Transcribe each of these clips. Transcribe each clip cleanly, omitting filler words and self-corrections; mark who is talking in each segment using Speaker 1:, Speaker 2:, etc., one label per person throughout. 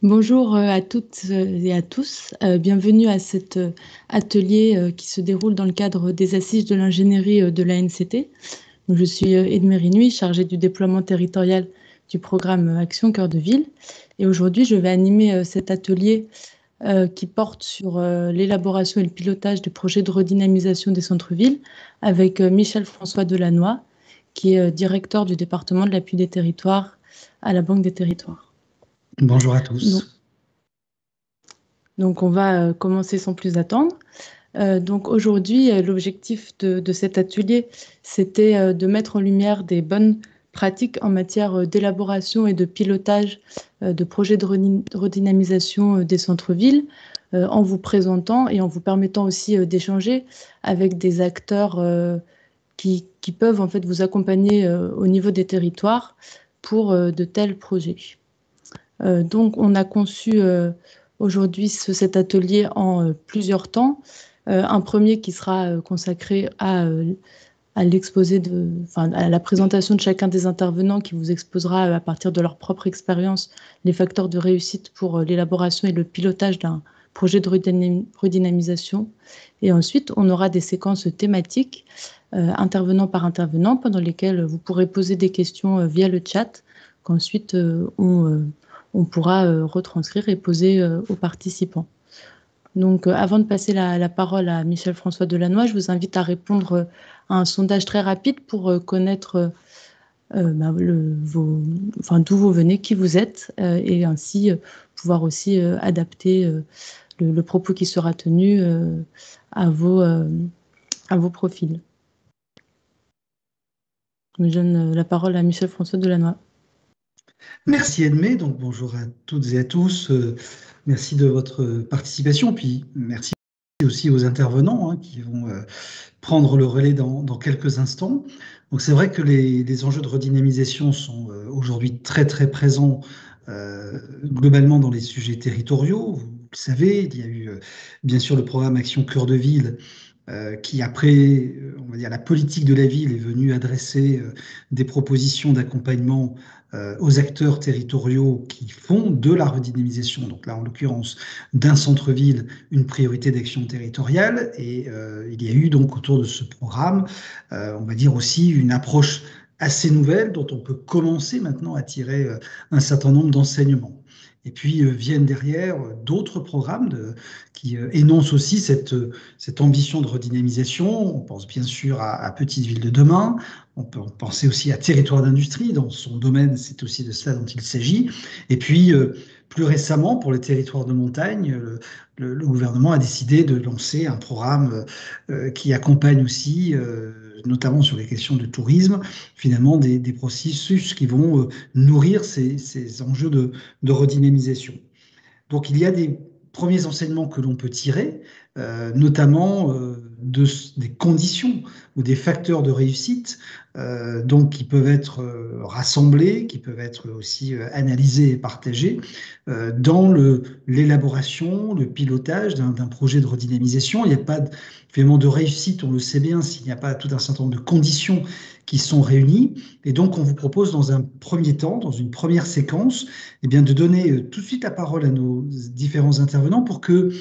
Speaker 1: Bonjour à toutes et à tous. Bienvenue à cet atelier qui se déroule dans le cadre des assises de l'ingénierie de l'ANCT. Je suis Edmery Nuit, chargée du déploiement territorial du programme Action Cœur de Ville. Et aujourd'hui, je vais animer cet atelier qui porte sur l'élaboration et le pilotage du projet de redynamisation des centres-villes avec Michel-François Delannoy, qui est directeur du département de l'appui des territoires à la Banque des territoires.
Speaker 2: Bonjour à tous.
Speaker 1: Donc on va commencer sans plus attendre. Donc aujourd'hui, l'objectif de cet atelier, c'était de mettre en lumière des bonnes pratiques en matière d'élaboration et de pilotage de projets de redynamisation des centres-villes, en vous présentant et en vous permettant aussi d'échanger avec des acteurs qui peuvent en fait vous accompagner au niveau des territoires pour de tels projets. Donc on a conçu aujourd'hui cet atelier en plusieurs temps. Un premier qui sera consacré à l'exposé à la présentation de chacun des intervenants qui vous exposera à partir de leur propre expérience les facteurs de réussite pour l'élaboration et le pilotage d'un projet de redynamisation. Et ensuite, on aura des séquences thématiques, intervenant par intervenant, pendant lesquelles vous pourrez poser des questions via le chat, qu'ensuite on pourra retranscrire et poser aux participants. Donc, avant de passer la parole à Michel-François Delannoy, je vous invite à répondre à un sondage très rapide pour connaître d'où vous venez, qui vous êtes, et ainsi pouvoir aussi adapter le propos qui sera tenu à vos profils. Je donne la parole à Michel-François Delannoy.
Speaker 2: Merci Edmé, donc bonjour à toutes et à tous. Merci de votre participation, puis merci aussi aux intervenants qui vont prendre le relais dans quelques instants. Donc c'est vrai que les enjeux de redynamisation sont aujourd'hui très très présents globalement dans les sujets territoriaux. Vous le savez, il y a eu bien sûr le programme Action Cœur de Ville qui, après, on va dire, la politique de la ville est venue adresser des propositions d'accompagnement aux acteurs territoriaux qui font de la redynamisation, donc là, en l'occurrence, d'un centre-ville, une priorité d'action territoriale. Et il y a eu donc autour de ce programme, on va dire aussi une approche assez nouvelle dont on peut commencer maintenant à tirer un certain nombre d'enseignements. Et puis viennent derrière d'autres programmes qui énoncent aussi cette ambition de redynamisation. On pense bien sûr à Petite Ville de demain. On peut penser aussi à Territoire d'industrie. Dans son domaine, c'est aussi de cela dont il s'agit. Et puis, plus récemment, pour les territoires de montagne, le gouvernement a décidé de lancer un programme qui accompagne aussi, notamment sur les questions de tourisme, finalement des processus qui vont nourrir ces enjeux de redynamisation. Donc il y a des premiers enseignements que l'on peut tirer, notamment des conditions ou des facteurs de réussite, donc qui peuvent être rassemblés, qui peuvent être aussi analysés et partagés dans l'élaboration, le pilotage d'un projet de redynamisation. Il n'y a pas finalement de réussite, on le sait bien, s'il n'y a pas tout un certain nombre de conditions qui sont réunies. Et donc, on vous propose dans un premier temps, dans une première séquence, eh bien, de donner tout de suite la parole à nos différents intervenants pour que,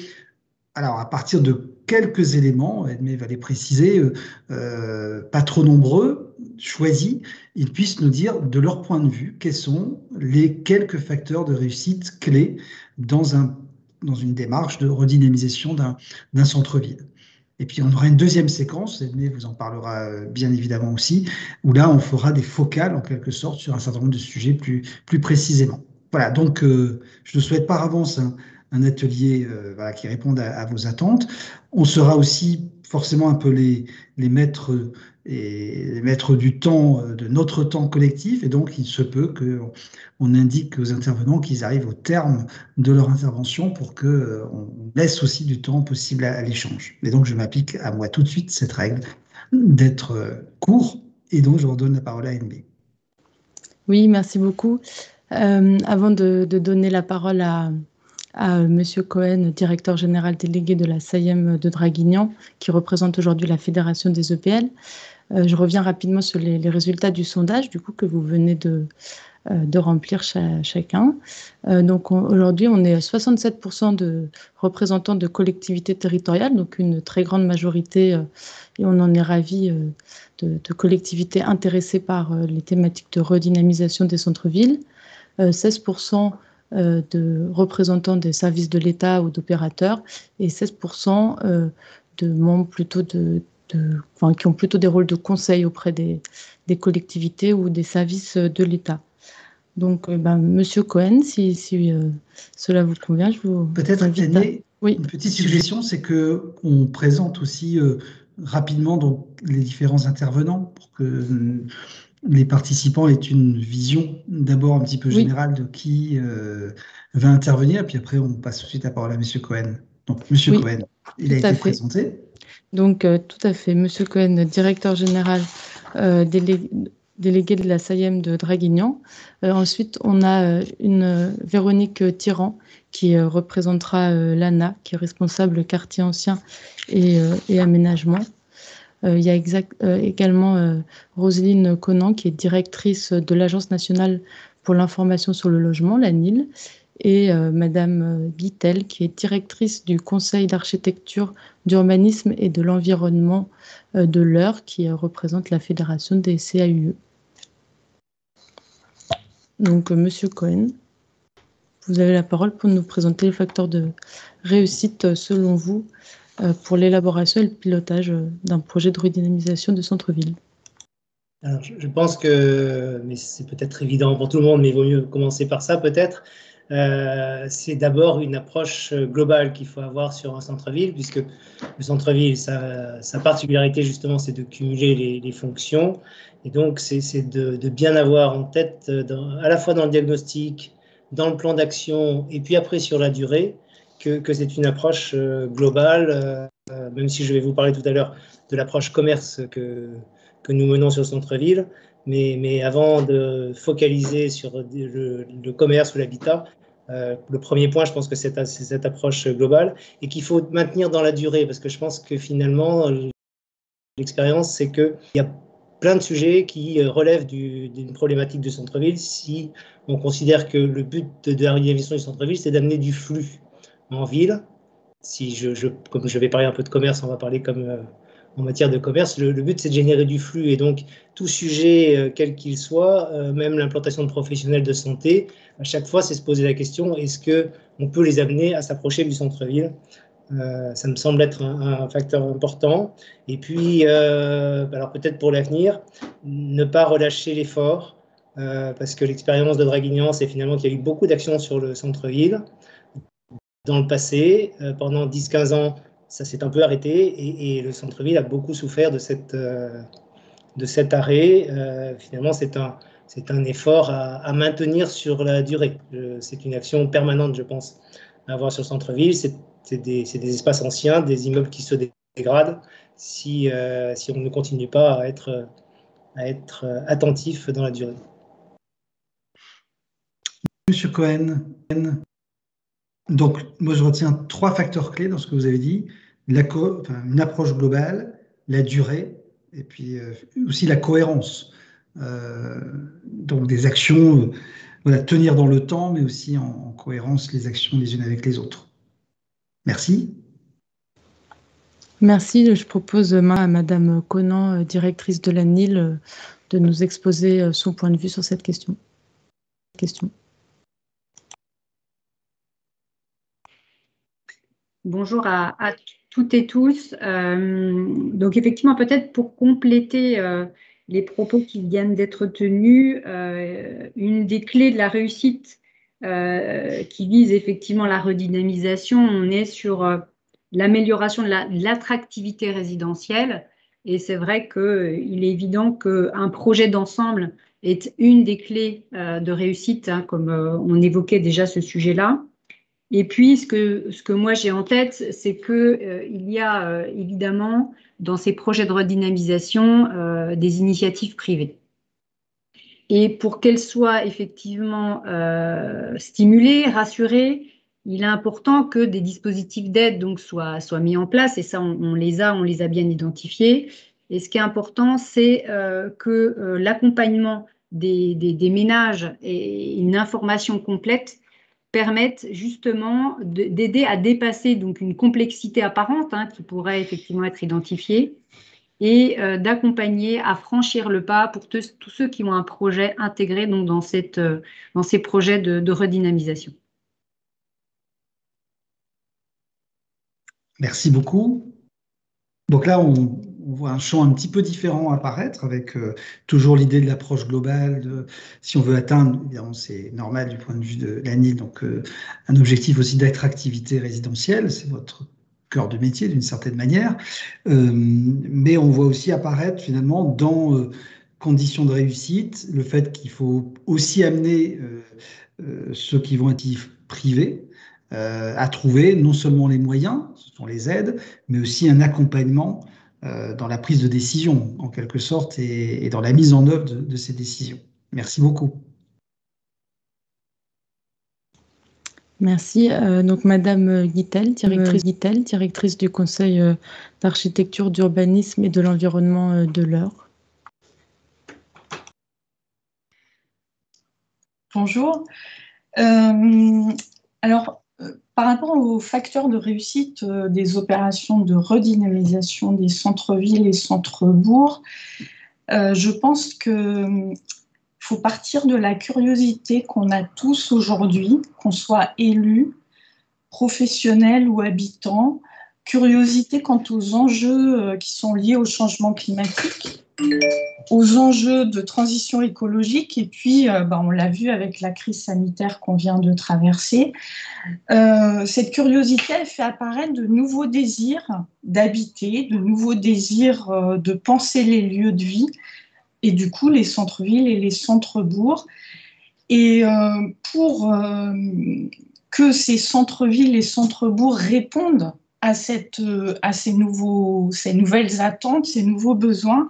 Speaker 2: alors, à partir de quelques éléments, Edmé va les préciser, pas trop nombreux, choisis, ils puissent nous dire de leur point de vue quels sont les quelques facteurs de réussite clés dans une démarche de redynamisation d'un centre-ville. Et puis on aura une deuxième séquence, Edmé vous en parlera bien évidemment aussi, où là on fera des focales en quelque sorte sur un certain nombre de sujets plus précisément. Voilà, donc je ne souhaite par avance un atelier voilà, qui réponde à vos attentes. On sera aussi forcément un peu les maîtres et les maîtres du temps, de notre temps collectif, et donc il se peut qu'on indique aux intervenants qu'ils arrivent au terme de leur intervention pour qu'on laisse aussi du temps possible à l'échange. Et donc je m'applique à moi tout de suite cette règle d'être court, et donc je redonne la parole à NB.
Speaker 1: Oui, merci beaucoup. Avant de donner la parole à Monsieur Cohen, directeur général délégué de la SAIEM de Draguignan, qui représente aujourd'hui la Fédération des EPL. Je reviens rapidement sur les résultats du sondage du coup, que vous venez de remplir chacun. Donc aujourd'hui, on est 67% de représentants de collectivités territoriales, donc une très grande majorité, et on en est ravis, de collectivités intéressées par les thématiques de redynamisation des centres-villes. 16% de représentants des services de l'État ou d'opérateurs et 16% de membres plutôt enfin, qui ont plutôt des rôles de conseil auprès des collectivités ou des services de l'État. Donc, Monsieur Cohen, si cela vous convient, je vous
Speaker 2: Peut-être,
Speaker 1: invite à...
Speaker 2: Aîné,
Speaker 1: Oui,
Speaker 2: une petite suggestion, c'est qu'on présente aussi rapidement donc, les différents intervenants pour que les participants aient une vision d'abord un petit peu
Speaker 1: oui,
Speaker 2: générale de qui va intervenir, puis après on passe tout de suite la parole à Monsieur Cohen. Donc Monsieur
Speaker 1: oui,
Speaker 2: Cohen, il a
Speaker 1: tout à
Speaker 2: été
Speaker 1: fait.
Speaker 2: présenté.
Speaker 1: Donc, tout à fait. Monsieur Cohen, directeur général délégué de la SAIEM de Draguignan. Ensuite, on a une Véronique Tyran qui représentera l'ANA, qui est responsable quartier ancien et aménagement. Il y a également Roselyne Conan, qui est directrice de l'Agence nationale pour l'information sur le logement, l'ANIL, et Madame Guittel, qui est directrice du Conseil d'architecture, d'urbanisme et de l'environnement de l'Eure, qui représente la Fédération des CAUE. Donc, Monsieur Cohen, vous avez la parole pour nous présenter les facteurs de réussite selon vous pour l'élaboration et le pilotage d'un projet de redynamisation de centre-ville.
Speaker 3: Alors, je pense que, mais c'est peut-être évident pour tout le monde, mais il vaut mieux commencer par ça peut-être. C'est d'abord une approche globale qu'il faut avoir sur un centre-ville, puisque le centre-ville, sa particularité justement, c'est de cumuler les fonctions. Et donc, c'est de bien avoir en tête, à la fois dans le diagnostic, dans le plan d'action, et puis après sur la durée, que c'est une approche globale, même si je vais vous parler tout à l'heure de l'approche commerce que nous menons sur le centre-ville. Mais avant de focaliser sur le commerce ou l'habitat, le premier point, je pense que c'est cette approche globale et qu'il faut maintenir dans la durée, parce que je pense que finalement, l'expérience, c'est qu'il y a plein de sujets qui relèvent d'une problématique de centre-ville si on considère que le but de la redynamisation du centre-ville, c'est d'amener du flux en ville. Si comme je vais parler un peu de commerce, on va parler comme en matière de commerce, le but c'est de générer du flux et donc tout sujet, quel qu'il soit, même l'implantation de professionnels de santé, à chaque fois c'est se poser la question, est-ce qu'on peut les amener à s'approcher du centre-ville? Ça me semble être un facteur important. Et puis, alors peut-être pour l'avenir, ne pas relâcher l'effort, parce que l'expérience de Draguignan, c'est finalement qu'il y a eu beaucoup d'actions sur le centre-ville dans le passé. Pendant 10-15 ans, ça s'est un peu arrêté et le centre-ville a beaucoup souffert de cet arrêt. Finalement, c'est un effort à maintenir sur la durée. C'est une action permanente, je pense, à avoir sur le centre-ville. C'est des espaces anciens, des immeubles qui se dégradent si on ne continue pas à être attentif dans la durée.
Speaker 2: Monsieur Cohen, donc moi je retiens 3 facteurs clés dans ce que vous avez dit. Une approche globale, la durée, et puis aussi la cohérence. Donc des actions, voilà, tenir dans le temps, mais aussi en cohérence les actions les unes avec les autres. Merci.
Speaker 1: Merci. Je propose à Madame Conan, directrice de l'ANIL, de nous exposer son point de vue sur cette question.
Speaker 4: Bonjour à toutes et tous. Donc effectivement, peut-être pour compléter les propos qui viennent d'être tenus, une des clés de la réussite qui vise effectivement la redynamisation, on est sur l'amélioration de l'attractivité résidentielle. Et c'est vrai qu'il est évident qu'un projet d'ensemble est une des clés de réussite, hein, comme on évoquait déjà ce sujet-là. Et puis, ce que moi j'ai en tête, c'est qu'il y a évidemment dans ces projets de redynamisation des initiatives privées. Et pour qu'elles soient effectivement stimulées, rassurées, il est important que des dispositifs d'aide donc soient mis en place. Et ça, on les a bien identifiés. Et ce qui est important, c'est que l'accompagnement des ménages et une information complète permettent justement d'aider à dépasser donc une complexité apparente qui pourrait effectivement être identifiée et d'accompagner à franchir le pas pour tous ceux qui ont un projet intégré donc, dans ces projets de redynamisation.
Speaker 2: Merci beaucoup. Donc là, on voit un champ un petit peu différent apparaître avec toujours l'idée de l'approche globale. Si on veut atteindre, évidemment, c'est normal du point de vue de l'ANIL, donc un objectif aussi d'attractivité résidentielle, c'est votre cœur de métier d'une certaine manière. Mais on voit aussi apparaître finalement dans conditions de réussite le fait qu'il faut aussi amener ceux qui vont être privés à trouver non seulement les moyens, ce sont les aides, mais aussi un accompagnement dans la prise de décision, en quelque sorte, et dans la mise en œuvre de ces décisions. Merci beaucoup.
Speaker 1: Merci. Donc, Madame Guittel, directrice du Conseil d'architecture, d'urbanisme et de l'environnement de l'Eure.
Speaker 5: Bonjour. Alors, par rapport aux facteurs de réussite des opérations de redynamisation des centres-villes et centres-bourgs, je pense qu'il faut partir de la curiosité qu'on a tous aujourd'hui, qu'on soit élus, professionnels ou habitants, curiosité quant aux enjeux qui sont liés au changement climatique, aux enjeux de transition écologique, et puis on l'a vu avec la crise sanitaire qu'on vient de traverser. Cette curiosité, elle fait apparaître de nouveaux désirs d'habiter, de nouveaux désirs de penser les lieux de vie, et du coup les centres-villes et les centres-bourgs. Et pour que ces centres-villes et centres-bourgs répondent à ces nouvelles attentes, ces nouveaux besoins,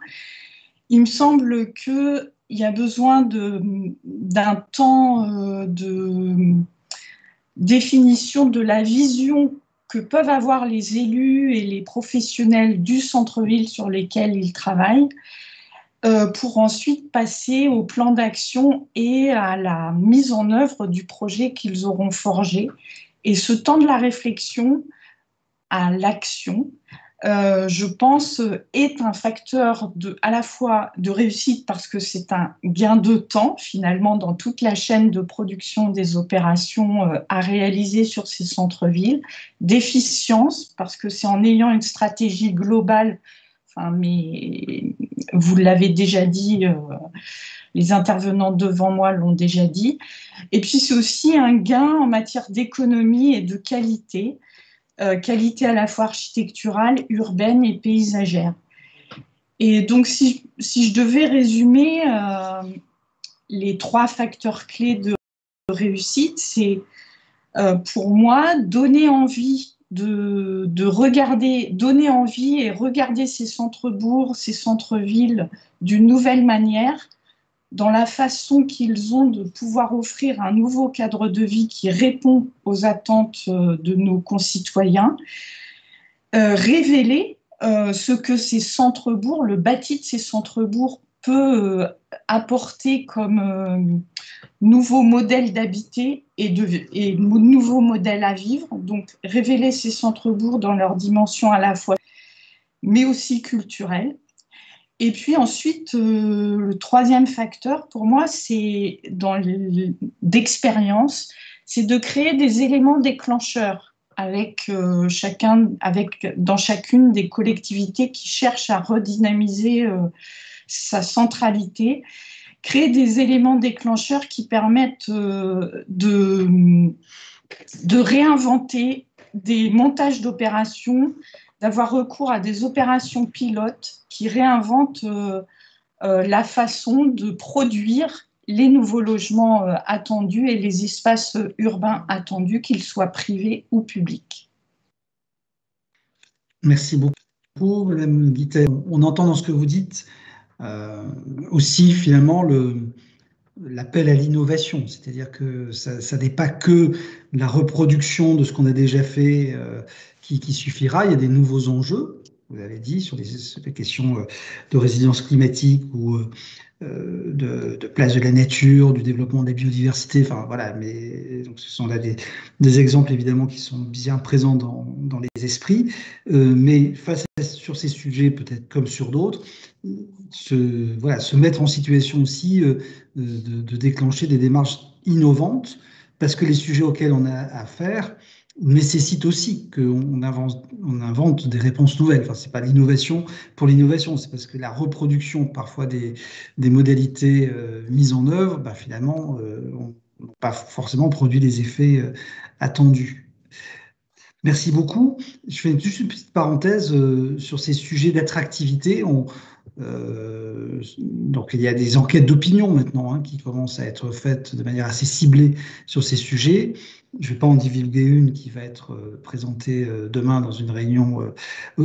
Speaker 5: il me semble qu'il y a besoin d'un temps de définition de la vision que peuvent avoir les élus et les professionnels du centre-ville sur lesquels ils travaillent, pour ensuite passer au plan d'action et à la mise en œuvre du projet qu'ils auront forgé. Et ce temps de la réflexion à l'action, je pense, est un facteur à la fois de réussite parce que c'est un gain de temps finalement dans toute la chaîne de production des opérations à réaliser sur ces centres-villes, d'efficience parce que c'est en ayant une stratégie globale, mais vous l'avez déjà dit, les intervenants devant moi l'ont déjà dit, et puis c'est aussi un gain en matière d'économie et de qualité. Qualité à la fois architecturale, urbaine et paysagère. Et donc, si je devais résumer les 3 facteurs clés de réussite, c'est pour moi donner envie donner envie et regarder ces centres-bourgs, ces centres-villes d'une nouvelle manière, dans la façon qu'ils ont de pouvoir offrir un nouveau cadre de vie qui répond aux attentes de nos concitoyens, révéler ce que ces centres-bourgs, le bâti de ces centres-bourgs peut apporter comme nouveau modèle d'habiter et nouveau modèle à vivre. Donc, révéler ces centres-bourgs dans leur dimension à la fois, mais aussi culturelle. Et puis ensuite, le 3e facteur, pour moi, c'est d'expérience, c'est de créer des éléments déclencheurs dans chacune des collectivités qui cherchent à redynamiser sa centralité, créer des éléments déclencheurs qui permettent de réinventer des montages d'opérations, d'avoir recours à des opérations pilotes qui réinventent la façon de produire les nouveaux logements attendus et les espaces urbains attendus, qu'ils soient privés ou publics.
Speaker 2: Merci beaucoup, Madame Guittel. On entend dans ce que vous dites aussi finalement l'appel à l'innovation, c'est-à-dire que ça n'est pas que la reproduction de ce qu'on a déjà fait qui suffira, il y a des nouveaux enjeux, vous l'avez dit, sur les questions de résilience climatique ou de place de la nature, du développement de la biodiversité. Enfin voilà, mais donc ce sont là des exemples évidemment qui sont bien présents dans les esprits. Mais sur ces sujets, peut-être comme sur d'autres, se mettre en situation aussi de déclencher des démarches innovantes, parce que les sujets auxquels on a affaire nécessitent aussi qu'on invente des réponses nouvelles. Enfin, c'est pas l'innovation pour l'innovation, c'est parce que la reproduction parfois des modalités mises en œuvre, bah, finalement, n'ont pas forcément produit les effets attendus. Merci beaucoup. Je fais juste une petite parenthèse sur ces sujets d'attractivité. Donc, il y a des enquêtes d'opinion maintenant qui commencent à être faites de manière assez ciblée sur ces sujets. Je ne vais pas en divulguer une qui va être présentée demain dans une réunion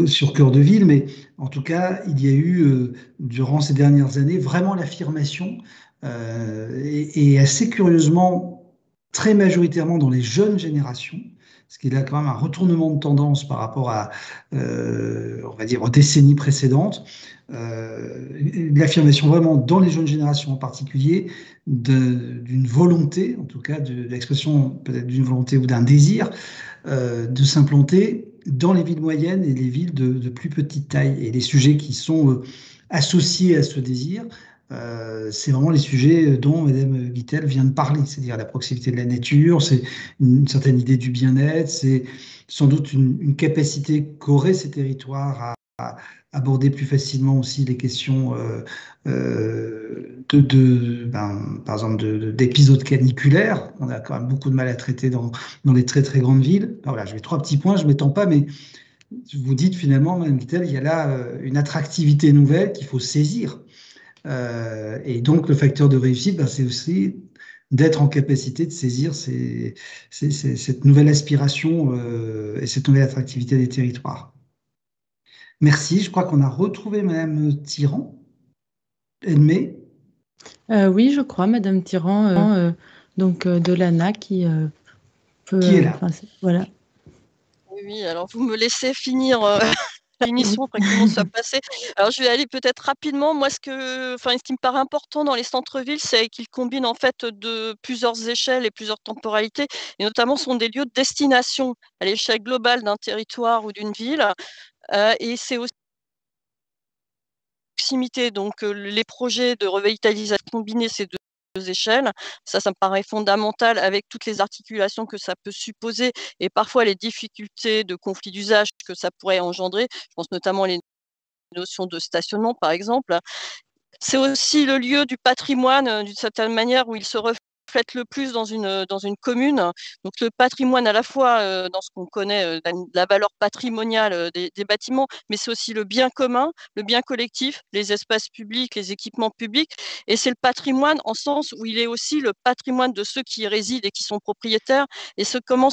Speaker 2: sur Cœur de Ville, mais en tout cas, il y a eu, durant ces dernières années, vraiment l'affirmation, et assez curieusement, très majoritairement dans les jeunes générations, parce qu'il y a quand même un retournement de tendance par rapport à, on va dire, aux décennies précédentes. L'affirmation vraiment dans les jeunes générations en particulier d'une volonté, en tout cas de l'expression peut-être d'une volonté ou d'un désir de s'implanter dans les villes moyennes et les villes de plus petite taille. Et les sujets qui sont associés à ce désir, c'est vraiment les sujets dont Mme Guittel vient de parler, c'est-à-dire la proximité de la nature, c'est une certaine idée du bien-être, c'est sans doute une capacité qu'auraient ces territoires à aborder plus facilement aussi les questions par exemple, d'épisodes caniculaires. On a quand même beaucoup de mal à traiter dans les très très grandes villes. Alors voilà, je vais 3 petits points, je ne m'étends pas, mais vous dites finalement, Mme Guittel, il y a là une attractivité nouvelle qu'il faut saisir. Et donc, le facteur de réussite, ben, c'est aussi d'être en capacité de saisir cette nouvelle aspiration et cette nouvelle attractivité des territoires. Merci. Je crois qu'on a retrouvé Madame Tyran. Edmé.
Speaker 1: Oui, je crois, Madame Tyran, donc de l'ANA, qui peut.
Speaker 2: Qui est là.
Speaker 1: Voilà.
Speaker 6: Oui, alors vous me laissez finir l'émission après que tout le monde soit passé. Alors je vais aller peut-être rapidement. Moi, ce qui me paraît important dans les centres-villes, c'est qu'ils combinent en fait de plusieurs échelles et plusieurs temporalités, et notamment sont des lieux de destination à l'échelle globale d'un territoire ou d'une ville. Et c'est aussi proximité. Donc les projets de revitalisation combinés ces deux échelles, ça me paraît fondamental avec toutes les articulations que ça peut supposer et parfois les difficultés de conflit d'usage que ça pourrait engendrer. Je pense notamment les notions de stationnement, par exemple. C'est aussi le lieu du patrimoine, d'une certaine manière, où il se reflète le plus dans une commune. Donc le patrimoine à la fois dans ce qu'on connaît, la valeur patrimoniale des bâtiments, mais c'est aussi le bien commun, le bien collectif, les espaces publics, les équipements publics. Et c'est le patrimoine en sens où il est aussi le patrimoine de ceux qui y résident et qui sont propriétaires. Et comment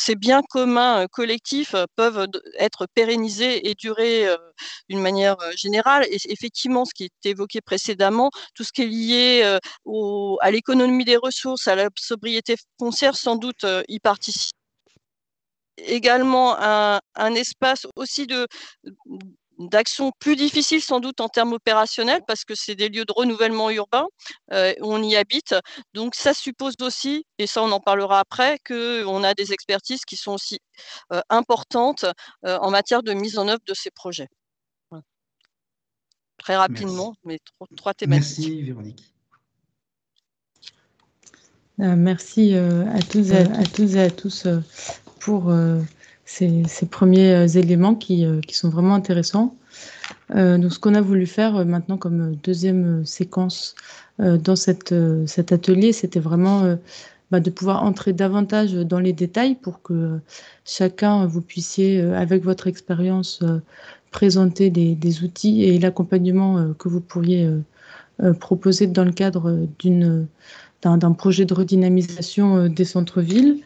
Speaker 6: ces biens communs collectifs peuvent être pérennisés et durer d'une manière générale. Et effectivement, ce qui est évoqué précédemment, tout ce qui est lié à l'économie des ressources, à la sobriété foncière, sans doute y participe. Également un espace aussi d'action plus difficile sans doute en termes opérationnels parce que c'est des lieux de renouvellement urbain où on y habite. Donc ça suppose aussi, et ça on en parlera après, qu'on a des expertises qui sont aussi importantes en matière de mise en œuvre de ces projets. Voilà. Très rapidement, mais 3 thématiques.
Speaker 2: Merci Véronique.
Speaker 1: Merci à toutes et à tous pour ces premiers éléments qui sont vraiment intéressants. Donc, ce qu'on a voulu faire maintenant comme deuxième séquence dans cet atelier, c'était vraiment de pouvoir entrer davantage dans les détails pour que chacun, vous puissiez, avec votre expérience, présenter des outils et l'accompagnement que vous pourriez proposer dans le cadre d'un projet de redynamisation des centres-villes.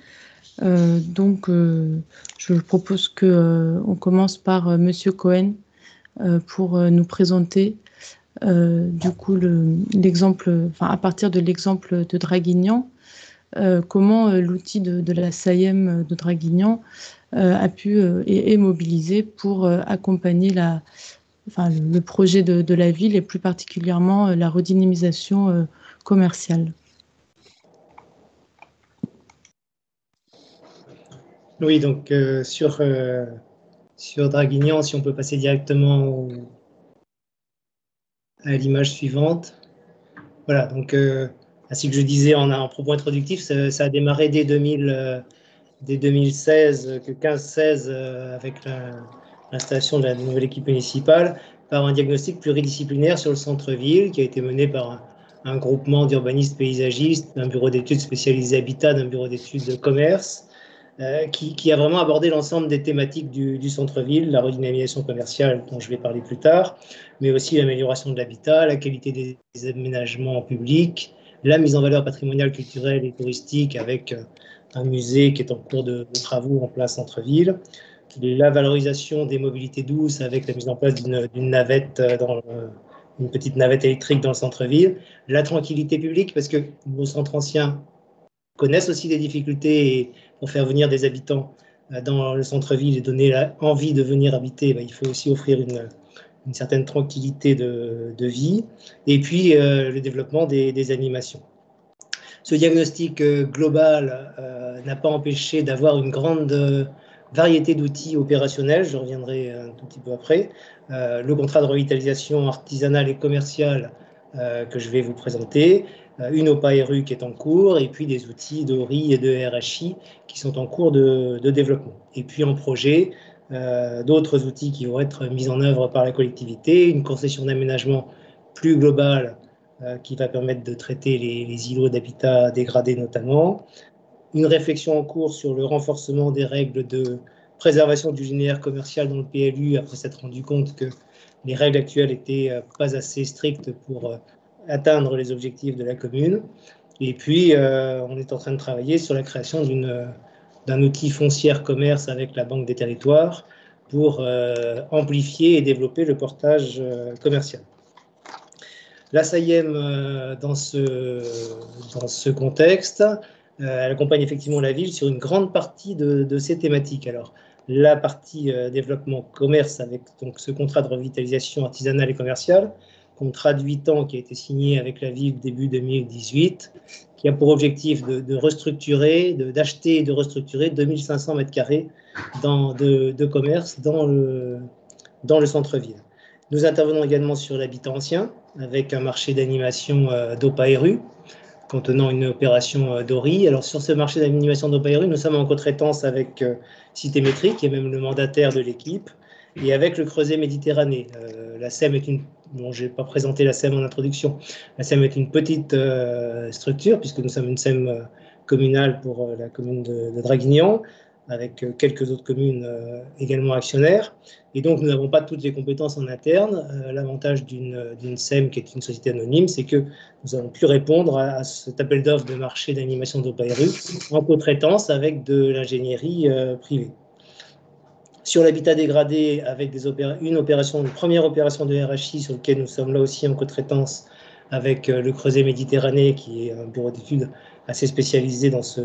Speaker 1: Donc, je propose qu'on commence par Monsieur Cohen pour nous présenter du coup l'exemple, à partir de l'exemple de Draguignan, comment l'outil de la SAIEM de Draguignan a pu et est mobilisé pour accompagner enfin, le projet de la ville et plus particulièrement la redynamisation commerciale.
Speaker 3: Oui, donc sur Draguignan, si on peut passer directement à l'image suivante. Voilà, donc ainsi que je disais en propos introductif, ça a démarré dès 2016, que 15-16, avec l'installation de la nouvelle équipe municipale, par un diagnostic pluridisciplinaire sur le centre-ville qui a été mené par un groupement d'urbanistes paysagistes, d'un bureau d'études spécialisé habitat, d'un bureau d'études de commerce, qui a vraiment abordé l'ensemble des thématiques du centre-ville, la redynamisation commerciale dont je vais parler plus tard, mais aussi l'amélioration de l'habitat, la qualité des aménagements publics, la mise en valeur patrimoniale, culturelle et touristique avec un musée qui est en cours de travaux en plein centre-ville, la valorisation des mobilités douces avec la mise en place d'une navette, une petite navette électrique dans le centre-ville, la tranquillité publique parce que nos centres anciens connaissent aussi des difficultés et pour faire venir des habitants dans le centre-ville et donner envie de venir habiter, il faut aussi offrir une certaine tranquillité de vie, et puis le développement des animations. Ce diagnostic global n'a pas empêché d'avoir une grande variété d'outils opérationnels, je reviendrai un tout petit peu après, le contrat de revitalisation artisanale et commerciale que je vais vous présenter, une OPA-RU qui est en cours, et puis des outils d'ORI et de RHI qui sont en cours de développement. Et puis en projet, d'autres outils qui vont être mis en œuvre par la collectivité, une concession d'aménagement plus globale qui va permettre de traiter les îlots d'habitat dégradés notamment, une réflexion en cours sur le renforcement des règles de préservation du linéaire commercial dans le PLU après s'être rendu compte que les règles actuelles n'étaient pas assez strictes pour atteindre les objectifs de la commune. Et puis, on est en train de travailler sur la création d'un outil foncière commerce avec la Banque des territoires pour amplifier et développer le portage commercial. La SAIEM, dans ce contexte, elle accompagne effectivement la ville sur une grande partie de ces thématiques. Alors, la partie développement commerce avec donc, ce contrat de revitalisation artisanale et commerciale, contrat de 8 ans qui a été signé avec la ville début 2018, qui a pour objectif de restructurer, d'acheter et de restructurer 2500 m² de commerce dans le centre-ville. Nous intervenons également sur l'habitat ancien, avec un marché d'animation d'OPA-RU, contenant une opération d'ORI. Alors sur ce marché d'animation d'OPA-RU, nous sommes en co-traitance avec Citémétrie, qui est même le mandataire de l'équipe, et avec le Creuset Méditerranée. La SEM est une... Bon, je n'ai pas présenté la SEM en introduction. La SEM est une petite structure, puisque nous sommes une SEM communale pour la commune de Draguignan, avec quelques autres communes également actionnaires. Et donc, nous n'avons pas toutes les compétences en interne. L'avantage d'une SEM, qui est une société anonyme, c'est que nous avons pu répondre à cet appel d'offres de marché d'animation d'OPA-RU en co-traitance avec de l'ingénierie privée. Sur l'habitat dégradé, avec une première opération de RHI sur laquelle nous sommes là aussi en co-traitance avec le Creuset Méditerranée, qui est un bureau d'études assez spécialisé dans ce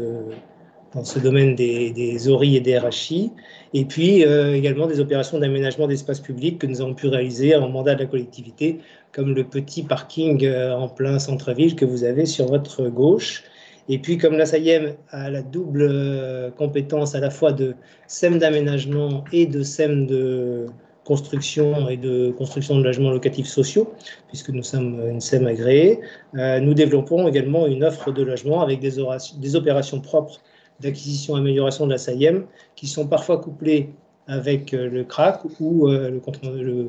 Speaker 3: domaine des ORI et des RHI, et puis également des opérations d'aménagement d'espaces publics que nous avons pu réaliser en mandat de la collectivité, comme le petit parking en plein centre-ville que vous avez sur votre gauche. Et puis, comme la SAIEM a la double compétence à la fois de SEM d'aménagement et de SEM de construction et de construction de logements locatifs sociaux, puisque nous sommes une SEM agréée, nous développons également une offre de logement avec des opérations propres d'acquisition et amélioration de la SAIEM qui sont parfois couplées avec le CRAC ou le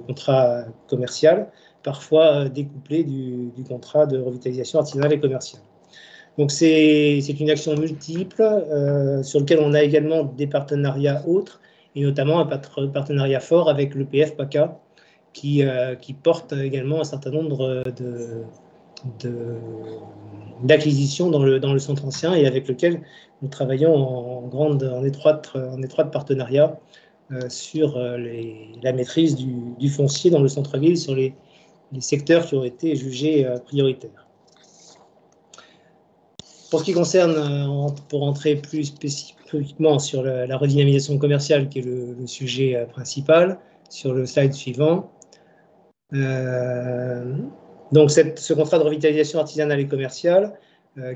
Speaker 3: contrat commercial, parfois découplé du contrat de revitalisation artisanale et commerciale. Donc c'est une action multiple sur laquelle on a également des partenariats autres, et notamment un partenariat fort avec le PF-PACA qui porte également un certain nombre d'acquisitions dans le centre ancien et avec lequel nous travaillons en étroite partenariat sur la maîtrise du foncier dans le centre-ville sur les secteurs qui ont été jugés prioritaires. Pour ce qui concerne, pour entrer plus spécifiquement sur la redynamisation commerciale, qui est le sujet principal, sur le slide suivant, Donc ce contrat de revitalisation artisanale et commerciale,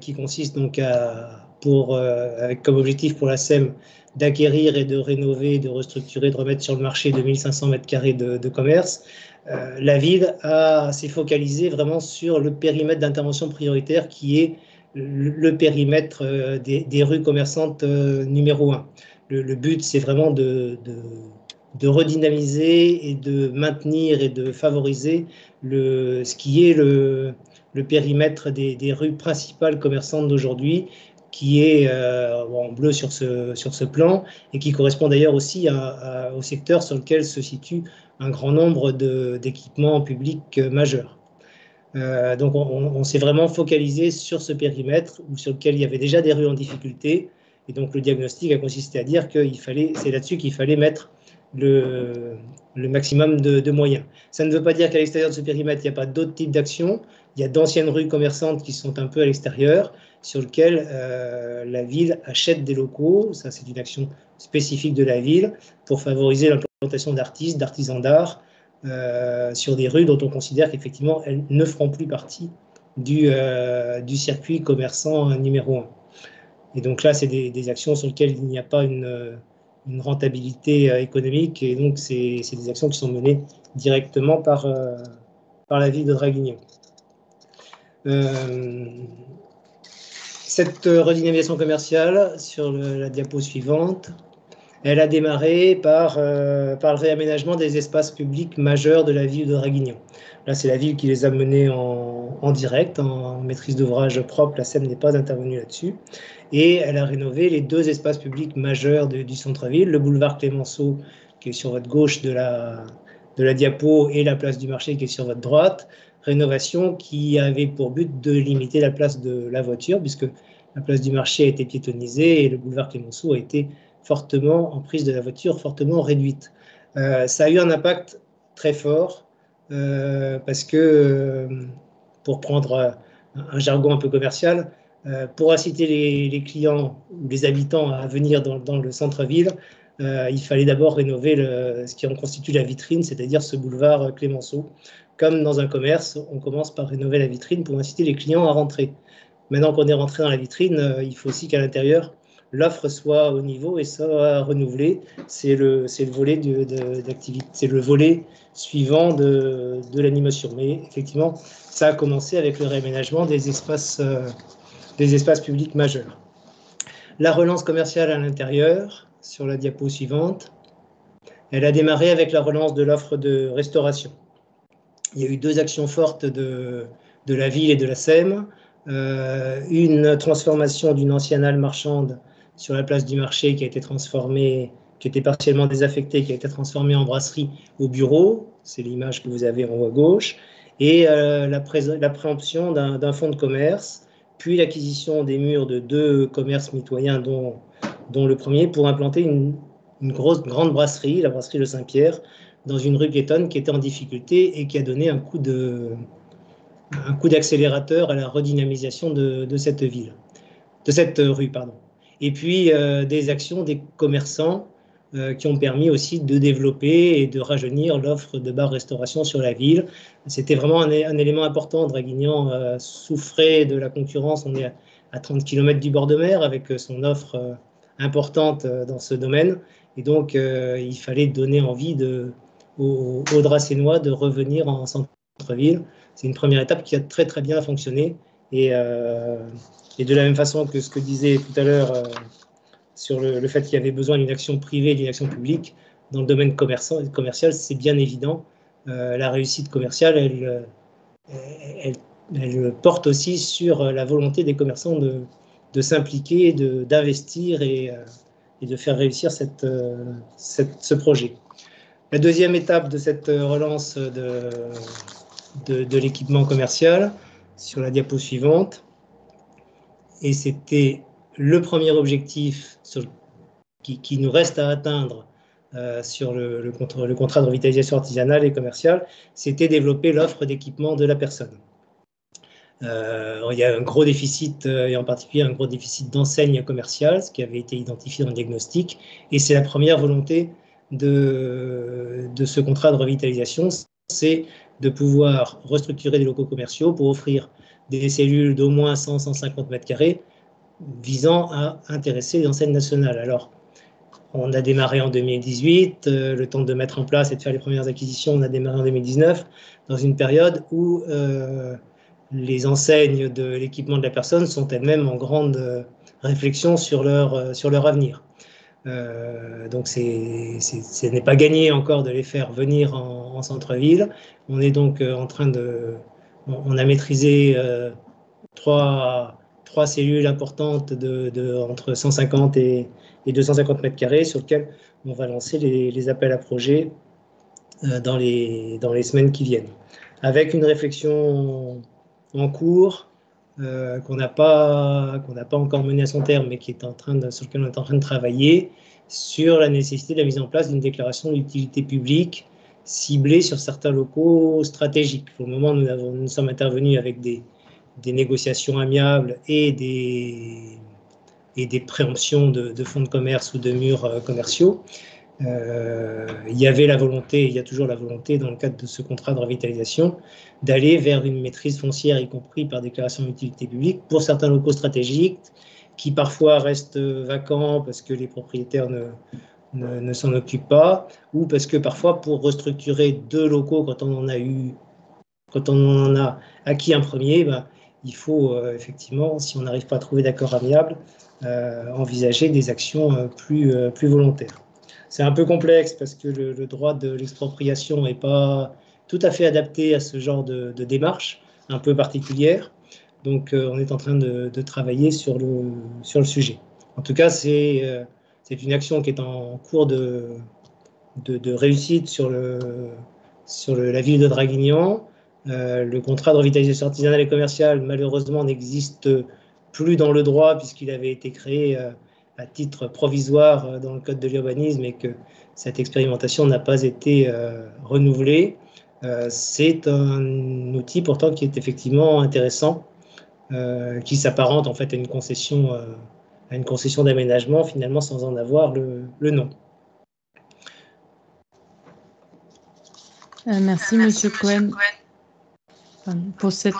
Speaker 3: qui consiste donc avec comme objectif pour la SEM d'acquérir et de rénover, de restructurer, de remettre sur le marché 2500 m² de commerce, la ville s'est focalisée vraiment sur le périmètre d'intervention prioritaire qui est le périmètre des rues commerçantes numéro 1. Le but, c'est vraiment de redynamiser et de maintenir et de favoriser ce qui est le périmètre des rues principales commerçantes d'aujourd'hui, qui est en bleu sur ce plan et qui correspond d'ailleurs aussi au secteur sur lequel se situe un grand nombre d'équipements publics majeurs. Donc on s'est vraiment focalisé sur ce périmètre sur lequel il y avait déjà des rues en difficulté, et donc le diagnostic a consisté à dire que c'est là-dessus qu'il fallait mettre le maximum de moyens. Ça ne veut pas dire qu'à l'extérieur de ce périmètre, il n'y a pas d'autres types d'actions. Il y a d'anciennes rues commerçantes qui sont un peu à l'extérieur, sur lesquelles la ville achète des locaux. Ça, c'est une action spécifique de la ville pour favoriser l'implantation d'artistes, d'artisans d'art sur des rues dont on considère qu'effectivement, elles ne feront plus partie du circuit commerçant numéro 1. Et donc là, c'est des actions sur lesquelles il n'y a pas une rentabilité économique, et donc c'est des actions qui sont menées directement par la ville de Draguignan. Cette redynamisation commerciale, sur la diapo suivante, elle a démarré par le réaménagement des espaces publics majeurs de la ville de Draguignan. Là, c'est la ville qui les a menés en direct, en maîtrise d'ouvrage propre. La SEM n'est pas intervenue là-dessus. Et elle a rénové les 2 espaces publics majeurs du centre-ville, le boulevard Clémenceau, qui est sur votre gauche de la diapo, et la place du marché, qui est sur votre droite. Rénovation qui avait pour but de limiter la place de la voiture, puisque la place du marché a été piétonnisée et le boulevard Clémenceau a été fortement en prise de la voiture, fortement réduite. Ça a eu un impact très fort parce que, pour prendre un jargon un peu commercial, pour inciter les clients ou les habitants à venir dans le centre-ville, il fallait d'abord rénover ce qui en constitue la vitrine, c'est-à-dire ce boulevard Clémenceau. Comme dans un commerce, on commence par rénover la vitrine pour inciter les clients à rentrer. Maintenant qu'on est rentré dans la vitrine, il faut aussi qu'à l'intérieur, l'offre soit au niveau et soit renouvelée. C'est le volet d'activité, c'est le volet suivant de l'animation. Mais effectivement, ça a commencé avec le réaménagement des espaces publics majeurs. La relance commerciale à l'intérieur, sur la diapo suivante, elle a démarré avec la relance de l'offre de restauration. Il y a eu 2 actions fortes de la ville et de la SEM. Une transformation d'une ancienne halle marchande sur la place du marché qui a été transformée, qui était partiellement désaffectée, qui a été transformée en brasserie au bureau. C'est l'image que vous avez en haut à gauche. Et la préemption d'un fonds de commerce, puis l'acquisition des murs de 2 commerces mitoyens, dont le premier, pour implanter une grande brasserie, la brasserie de Saint-Pierre, dans une rue piétonne qui était en difficulté et qui a donné un coup d'accélérateur à la redynamisation de cette rue. Et puis des actions des commerçants qui ont permis aussi de développer et de rajeunir l'offre de bar-restauration sur la ville. C'était vraiment un élément important. Draguignan souffrait de la concurrence. On est à 30 km du bord de mer avec son offre importante dans ce domaine. Et donc, il fallait donner envie aux Dracénois de revenir en centre-ville. C'est une première étape qui a très très bien fonctionné. Et de la même façon que ce que disait tout à l'heure sur le fait qu'il y avait besoin d'une action privée et d'une action publique, dans le domaine commercial, c'est bien évident. La réussite commerciale, elle porte aussi sur la volonté des commerçants de s'impliquer, d'investir et de faire réussir ce projet. La deuxième étape de cette relance de l'équipement commercial, sur la diapo suivante, et c'était le premier objectif qui nous reste à atteindre sur le contrat de revitalisation artisanale et commerciale, c'était développer l'offre d'équipement de la personne. Il y a un gros déficit, et en particulier un gros déficit d'enseignes commerciales, ce qui avait été identifié dans le diagnostic, et c'est la première volonté de ce contrat de revitalisation, c'est de pouvoir restructurer des locaux commerciaux pour offrir des cellules d'au moins 100-150 mètres carrés visant à intéresser les enseignes nationales. Alors, on a démarré en 2018, le temps de mettre en place et de faire les premières acquisitions, on a démarré en 2019, dans une période où les enseignes de l'équipement de la personne sont elles-mêmes en grande réflexion sur leur avenir. Donc, ce n'est pas gagné encore de les faire venir en centre-ville. On est donc en train de... On a maîtrisé trois cellules importantes entre 150 et 250 mètres carrés sur lesquelles on va lancer les appels à projets dans les semaines qui viennent. Avec une réflexion en cours qu'on n'a pas encore menée à son terme, mais sur laquelle on est en train de travailler, sur la nécessité de la mise en place d'une déclaration d'utilité publique ciblée sur certains locaux stratégiques. Pour le moment, nous sommes intervenus avec des négociations amiables et des préemptions de fonds de commerce ou de murs commerciaux. Il y avait la volonté, il y a toujours la volonté dans le cadre de ce contrat de revitalisation d'aller vers une maîtrise foncière, y compris par déclaration d'utilité publique, pour certains locaux stratégiques qui parfois restent vacants parce que les propriétaires ne s'en occupent pas, ou parce que parfois pour restructurer deux locaux quand on en a acquis un premier, il faut effectivement, si on n'arrive pas à trouver d'accord amiable, envisager des actions plus volontaires. C'est un peu complexe parce que le droit de l'expropriation n'est pas tout à fait adapté à ce genre de démarche un peu particulière. Donc, on est en train de travailler sur le sujet. En tout cas, c'est une action qui est en cours de réussite sur la ville de Draguignan. Le contrat de revitalisation artisanale et commerciale, malheureusement, n'existe plus dans le droit puisqu'il avait été créé à titre provisoire dans le code de l'urbanisme et que cette expérimentation n'a pas été renouvelée. C'est un outil pourtant qui est effectivement intéressant, qui s'apparente en fait à une concession d'aménagement finalement sans en avoir le nom.
Speaker 1: Merci Monsieur Cohen pour cette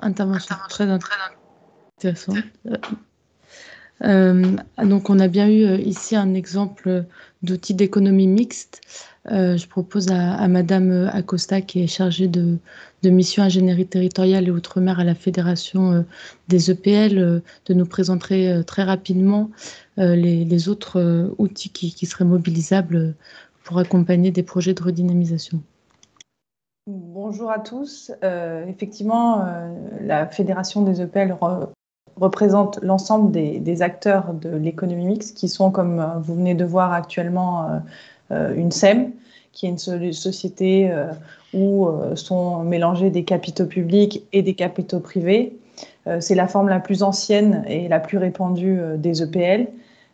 Speaker 1: intervention très intéressante. Donc, on a bien eu ici un exemple d'outil d'économie mixte. Je propose à Madame Acosta, qui est chargée de mission ingénierie territoriale et outre-mer à la Fédération des EPL, de nous présenter très rapidement les autres outils qui seraient mobilisables pour accompagner des projets de redynamisation.
Speaker 5: Bonjour à tous. Effectivement, la Fédération des EPL représente l'ensemble des acteurs de l'économie mixte qui sont, comme vous venez de voir actuellement, une SEM, qui est une société où sont mélangés des capitaux publics et des capitaux privés. C'est la forme la plus ancienne et la plus répandue des EPL.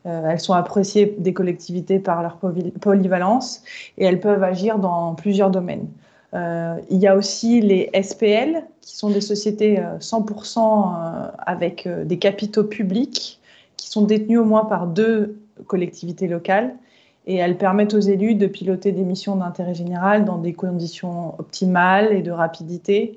Speaker 5: Elles sont appréciées des collectivités par leur polyvalence et elles peuvent agir dans plusieurs domaines. Il y a aussi les SPL, qui sont des sociétés 100% avec des capitaux publics qui sont détenus au moins par 2 collectivités locales et elles permettent aux élus de piloter des missions d'intérêt général dans des conditions optimales et de rapidité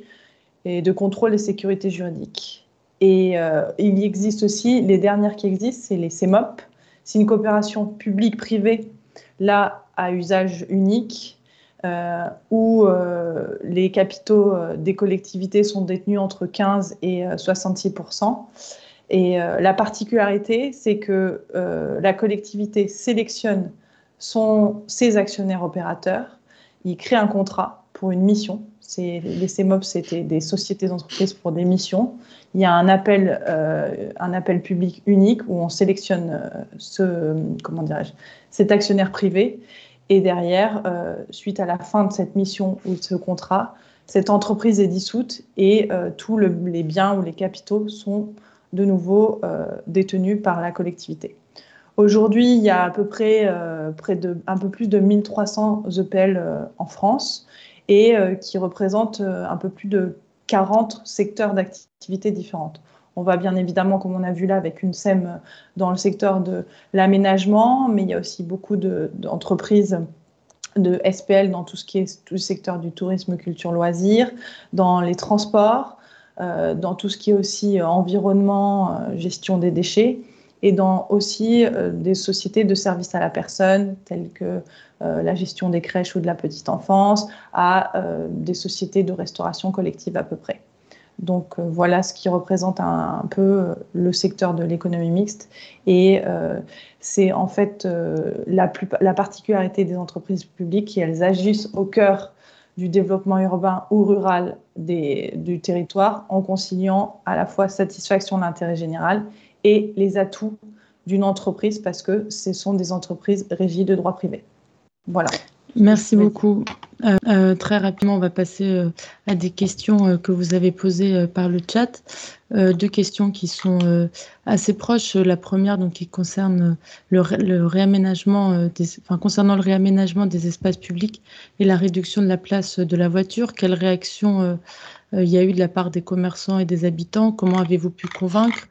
Speaker 5: et de contrôle et sécurité juridique. Et il existe aussi, les dernières qui existent, c'est les CEMOP. C'est une coopération publique-privée, là, à usage unique, où les capitaux des collectivités sont détenus entre 15 et 66%. Et la particularité, c'est que la collectivité sélectionne ses actionnaires opérateurs, il crée un contrat pour une mission. Les CEMOP, c'était des sociétés d'entreprise pour des missions. Il y a un appel public unique où on sélectionne cet actionnaire privé. Et derrière, suite à la fin de cette mission ou de ce contrat, cette entreprise est dissoute et tous les biens ou les capitaux sont de nouveau détenus par la collectivité. Aujourd'hui, il y a à peu près un peu plus de 1300 EPL en France et qui représentent un peu plus de 40 secteurs d'activité différentes. On va bien évidemment, comme on a vu là, avec une SEM dans le secteur de l'aménagement, mais il y a aussi beaucoup d'entreprises
Speaker 1: de SPL dans tout le secteur du tourisme, culture, loisirs, dans les transports, dans tout ce qui est aussi environnement, gestion des déchets, et dans aussi des sociétés de services à la personne, telles que la gestion des crèches ou de la petite enfance, à des sociétés de restauration collective à peu près. Donc voilà ce qui représente un peu le secteur de l'économie mixte. Et c'est en fait la particularité des entreprises publiques qu'elles agissent au cœur du développement urbain ou rural du territoire en conciliant à la fois satisfaction de l'intérêt général et les atouts d'une entreprise parce que ce sont des entreprises régies de droit privé. Voilà.
Speaker 7: Merci beaucoup. Très rapidement, on va passer à des questions que vous avez posées par le chat. Deux questions qui sont assez proches. La première, donc, qui concerne le réaménagement, concernant le réaménagement des espaces publics et la réduction de la place de la voiture. Quelle réaction il y a eu de la part des commerçants et des habitants? Comment avez-vous pu convaincre?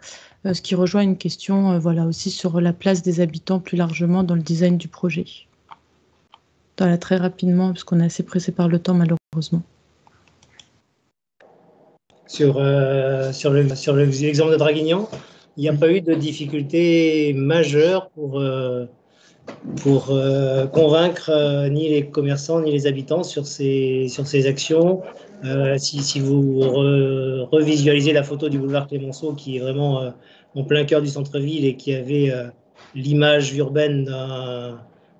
Speaker 7: Ce qui rejoint une question voilà, aussi sur la place des habitants plus largement dans le design du projet. Voilà, très rapidement, parce qu'on est assez pressé par le temps, malheureusement.
Speaker 3: Sur l'exemple de Draguignan, il n'y a pas eu de difficulté majeure pour convaincre ni les commerçants ni les habitants sur ces actions. Si vous revisualisez la photo du boulevard Clémenceau, qui est vraiment en plein cœur du centre-ville et qui avait l'image urbaine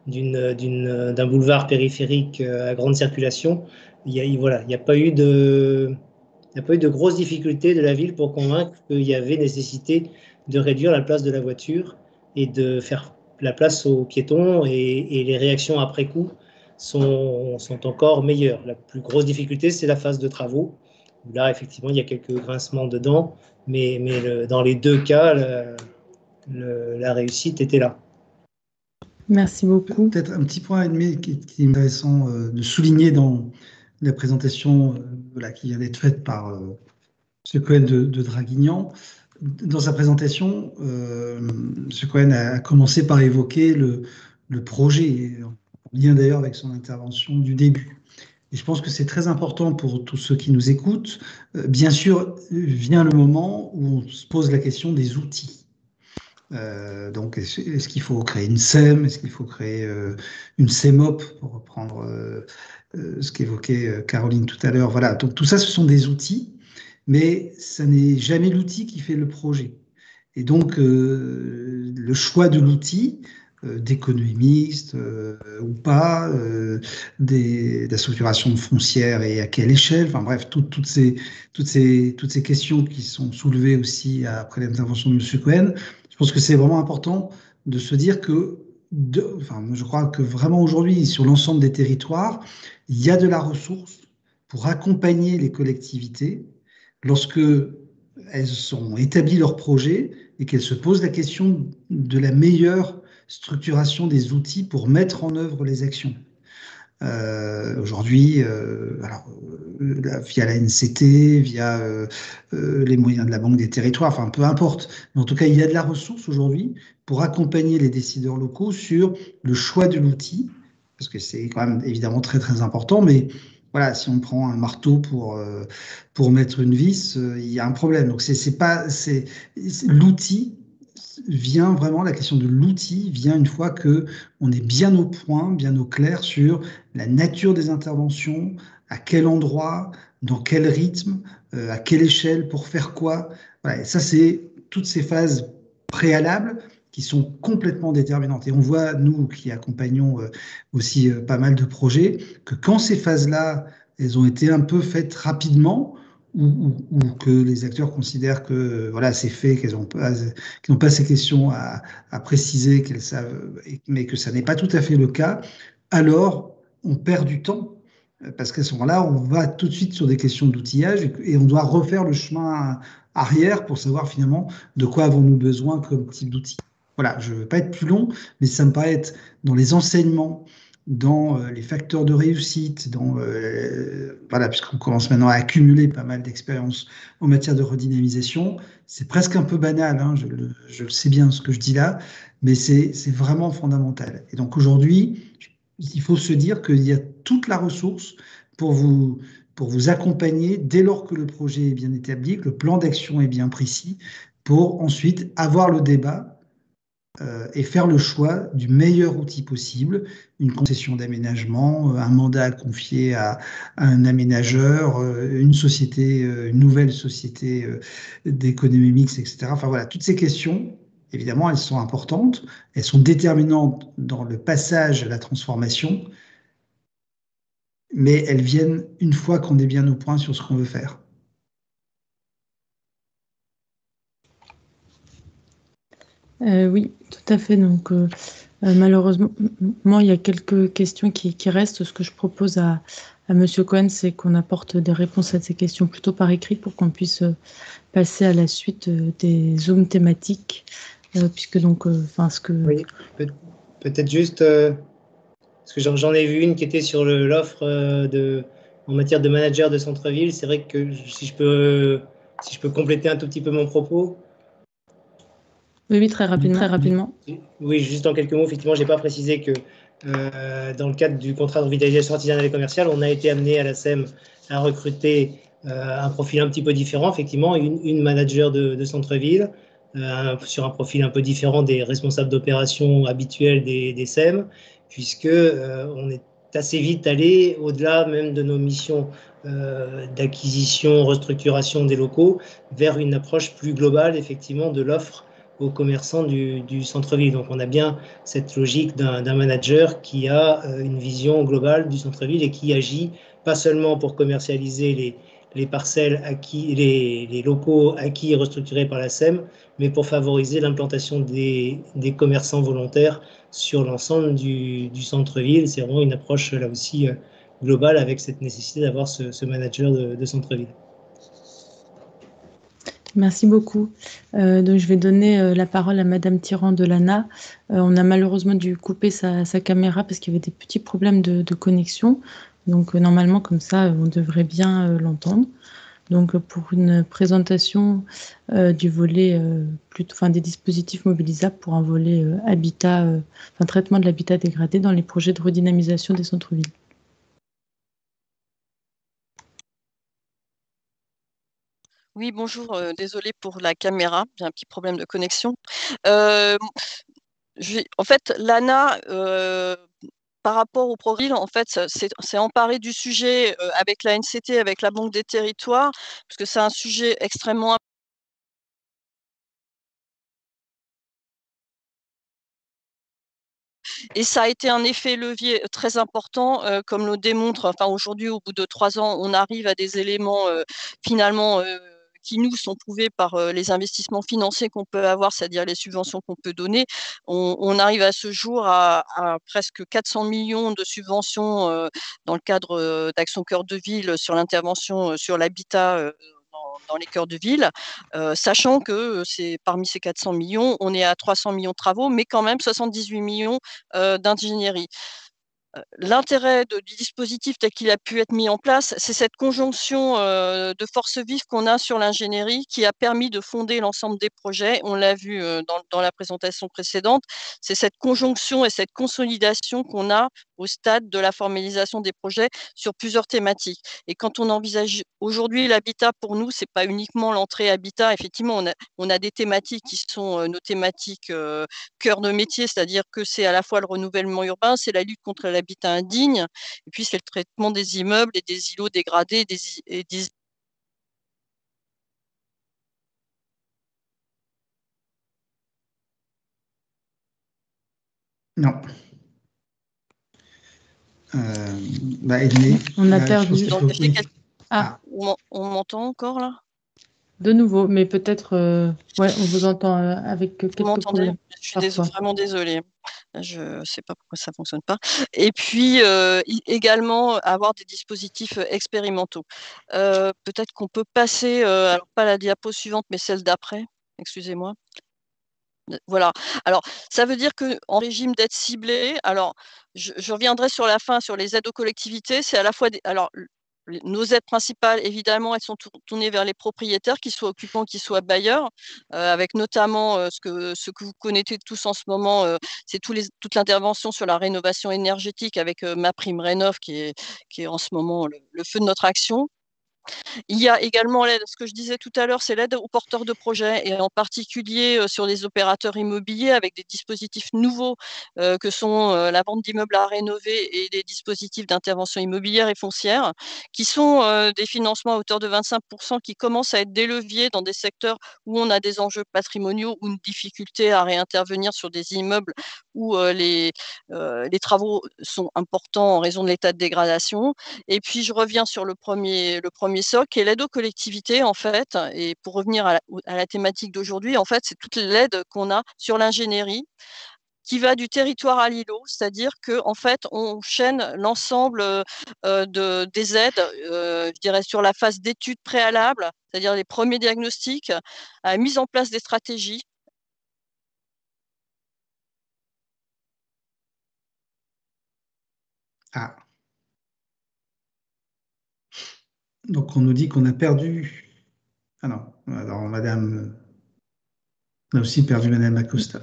Speaker 3: d'un boulevard périphérique à grande circulation, il n'y a pas eu de grosses difficultés de la ville pour convaincre qu'il y avait nécessité de réduire la place de la voiture et de faire la place aux piétons, et les réactions après coup sont encore meilleures. La plus grosse difficulté, c'est la phase de travaux. Là, effectivement, il y a quelques grincements dedans, mais dans les deux cas, la réussite était là.
Speaker 7: Merci beaucoup.
Speaker 2: Peut-être un petit point qui est intéressant de souligner dans la présentation qui vient d'être faite par M. Cohen de Draguignan. Dans sa présentation, M. Cohen a commencé par évoquer le projet, en lien d'ailleurs avec son intervention du début. Et je pense que c'est très important pour tous ceux qui nous écoutent. Bien sûr, vient le moment où on se pose la question des outils. Donc, est-ce qu'il faut créer une SEM? Est-ce qu'il faut créer une CEMOP, pour reprendre ce qu'évoquait Caroline tout à l'heure? Voilà, donc tout ça, ce sont des outils, mais ça n'est jamais l'outil qui fait le projet. Et donc, le choix de l'outil, d'économie mixte ou pas, la structuration foncière et à quelle échelle, enfin bref, toutes ces questions qui sont soulevées aussi après l'intervention de M. Cohen. Je pense que c'est vraiment important de se dire que, je crois que vraiment aujourd'hui, sur l'ensemble des territoires, il y a de la ressource pour accompagner les collectivités lorsque elles ont établi leur projet et qu'elles se posent la question de la meilleure structuration des outils pour mettre en œuvre les actions. Aujourd'hui, via la NCT, via les moyens de la Banque des territoires, enfin peu importe. Mais en tout cas, il y a de la ressource aujourd'hui pour accompagner les décideurs locaux sur le choix de l'outil, parce que c'est quand même évidemment très très important. Mais voilà, si on prend un marteau pour mettre une vis, il y a un problème. Donc l'outil vient vraiment, la question de l'outil vient une fois qu'on est bien au point, bien au clair sur la nature des interventions, à quel endroit, dans quel rythme, à quelle échelle, pour faire quoi. Voilà, et ça, c'est toutes ces phases préalables qui sont complètement déterminantes. Et on voit, nous qui accompagnons aussi pas mal de projets, que quand ces phases-là, elles ont été un peu faites rapidement, ou que les acteurs considèrent que voilà, c'est fait, qu'ils n'ont pas ces questions à préciser, qu'elles savent, mais que ça n'est pas tout à fait le cas, alors on perd du temps, parce qu'à ce moment-là, on va tout de suite sur des questions d'outillage et on doit refaire le chemin arrière pour savoir finalement de quoi avons-nous besoin comme type d'outil. Voilà, je ne veux pas être plus long, mais ça me paraît être dans les enseignements, dans les facteurs de réussite, voilà, puisqu'on commence maintenant à accumuler pas mal d'expériences en matière de redynamisation. C'est presque un peu banal, hein, je le sais bien ce que je dis là, mais c'est vraiment fondamental. Et donc aujourd'hui, il faut se dire qu'il y a toute la ressource pour vous accompagner dès lors que le projet est bien établi, que le plan d'action est bien précis, pour ensuite avoir le débat et faire le choix du meilleur outil possible, une concession d'aménagement, un mandat à confier à un aménageur, une société, une nouvelle société d'économie mixte, etc. Enfin voilà, toutes ces questions, évidemment, elles sont importantes, elles sont déterminantes dans le passage à la transformation, mais elles viennent une fois qu'on est bien au point sur ce qu'on veut faire.
Speaker 1: Oui, tout à fait. Donc, malheureusement, il y a quelques questions qui restent. Ce que je propose à M. Cohen, c'est qu'on apporte des réponses à ces questions plutôt par écrit pour qu'on puisse passer à la suite des zooms thématiques, puisque donc, ce que...
Speaker 3: Oui, peut-être juste, parce que j'en ai vu une qui était sur l'offre en matière de manager de centre-ville. C'est vrai que si je peux compléter un tout petit peu mon propos.
Speaker 1: Oui, très rapidement.
Speaker 3: Oui, juste en quelques mots, effectivement, je n'ai pas précisé que dans le cadre du contrat de revitalisation artisanale et commerciale, on a été amené à la SEM à recruter un profil un petit peu différent, effectivement, une manager de centre-ville, sur un profil un peu différent des responsables d'opération habituels des SEM, puisque on est assez vite allé au-delà même de nos missions d'acquisition, restructuration des locaux, vers une approche plus globale, effectivement, de l'offre aux commerçants du centre-ville. Donc on a bien cette logique d'un manager qui a une vision globale du centre-ville et qui agit pas seulement pour commercialiser les parcelles acquis, les locaux acquis et restructurés par la SEM, mais pour favoriser l'implantation des commerçants volontaires sur l'ensemble du centre-ville. C'est vraiment une approche là aussi globale, avec cette nécessité d'avoir ce manager de centre-ville.
Speaker 1: Merci beaucoup. Donc, je vais donner la parole à Madame Tirant de l'ANA. On a malheureusement dû couper sa caméra parce qu'il y avait des petits problèmes de connexion. Donc, normalement, comme ça, on devrait bien l'entendre. Donc, pour une présentation du volet, des dispositifs mobilisables pour un volet habitat, traitement de l'habitat dégradé dans les projets de redynamisation des centres-villes.
Speaker 6: Oui, bonjour, désolée pour la caméra, j'ai un petit problème de connexion. En fait, l'ANA, par rapport au profil, en fait, c'est emparé du sujet avec la NCT, avec la Banque des Territoires, parce que c'est un sujet extrêmement et ça a été un effet levier très important, comme le démontre, aujourd'hui, au bout de 3 ans, on arrive à des éléments finalement qui nous sont prouvés par les investissements financiers qu'on peut avoir, c'est-à-dire les subventions qu'on peut donner. On arrive à ce jour à presque 400 millions de subventions dans le cadre d'Action Cœur de Ville sur l'intervention sur l'habitat dans les cœurs de ville, sachant que parmi ces 400 millions, on est à 300 millions de travaux, mais quand même 78 millions d'ingénierie. L'intérêt du dispositif tel qu'il a pu être mis en place, c'est cette conjonction de forces vives qu'on a sur l'ingénierie qui a permis de fonder l'ensemble des projets. On l'a vu dans la présentation précédente. C'est cette conjonction et cette consolidation qu'on a au stade de la formalisation des projets sur plusieurs thématiques. Et quand on envisage aujourd'hui l'habitat, pour nous, c'est pas uniquement l'entrée habitat. Effectivement, on a des thématiques qui sont nos thématiques cœur de métier, c'est-à-dire que c'est à la fois le renouvellement urbain, c'est la lutte contre l'habitat indigne, et puis c'est le traitement des immeubles et des îlots dégradés et des...
Speaker 2: Non. Edmé,
Speaker 1: on a perdu.
Speaker 6: On m'entend encore là?
Speaker 1: De nouveau, mais peut-être, on vous entend avec quelques problèmes.
Speaker 6: Je suis vraiment désolée. Je ne sais pas pourquoi ça ne fonctionne pas. Et puis, également, avoir des dispositifs expérimentaux. Peut-être qu'on peut passer, alors pas la diapo suivante, mais celle d'après. Excusez-moi. Voilà. Alors, ça veut dire qu'en régime d'aide ciblée, alors je reviendrai sur la fin sur les aides aux collectivités. C'est à la fois nos aides principales, évidemment, elles sont tournées vers les propriétaires, qu'ils soient occupants, qu'ils soient bailleurs, avec notamment ce que vous connaissez tous en ce moment, c'est toute l'intervention sur la rénovation énergétique avec MaPrimeRénov', qui est en ce moment le feu de notre action. Il y a également l'aide, ce que je disais tout à l'heure, c'est l'aide aux porteurs de projets et en particulier sur les opérateurs immobiliers avec des dispositifs nouveaux que sont la vente d'immeubles à rénover et des dispositifs d'intervention immobilière et foncière qui sont des financements à hauteur de 25% qui commencent à être des leviers dans des secteurs où on a des enjeux patrimoniaux ou une difficulté à réintervenir sur des immeubles où les travaux sont importants en raison de l'état de dégradation. Et puis, je reviens sur le premier socle, qui est l'aide aux collectivités, en fait. Et pour revenir à la thématique d'aujourd'hui, en fait, c'est toute l'aide qu'on a sur l'ingénierie qui va du territoire à l'îlot, c'est-à-dire qu'en fait, on chaîne l'ensemble des aides, je dirais, sur la phase d'études préalables, c'est-à-dire les premiers diagnostics, à la mise en place des stratégies.
Speaker 2: Ah. Donc, on nous dit qu'on a perdu. Ah non, alors madame. On a aussi perdu madame Acosta.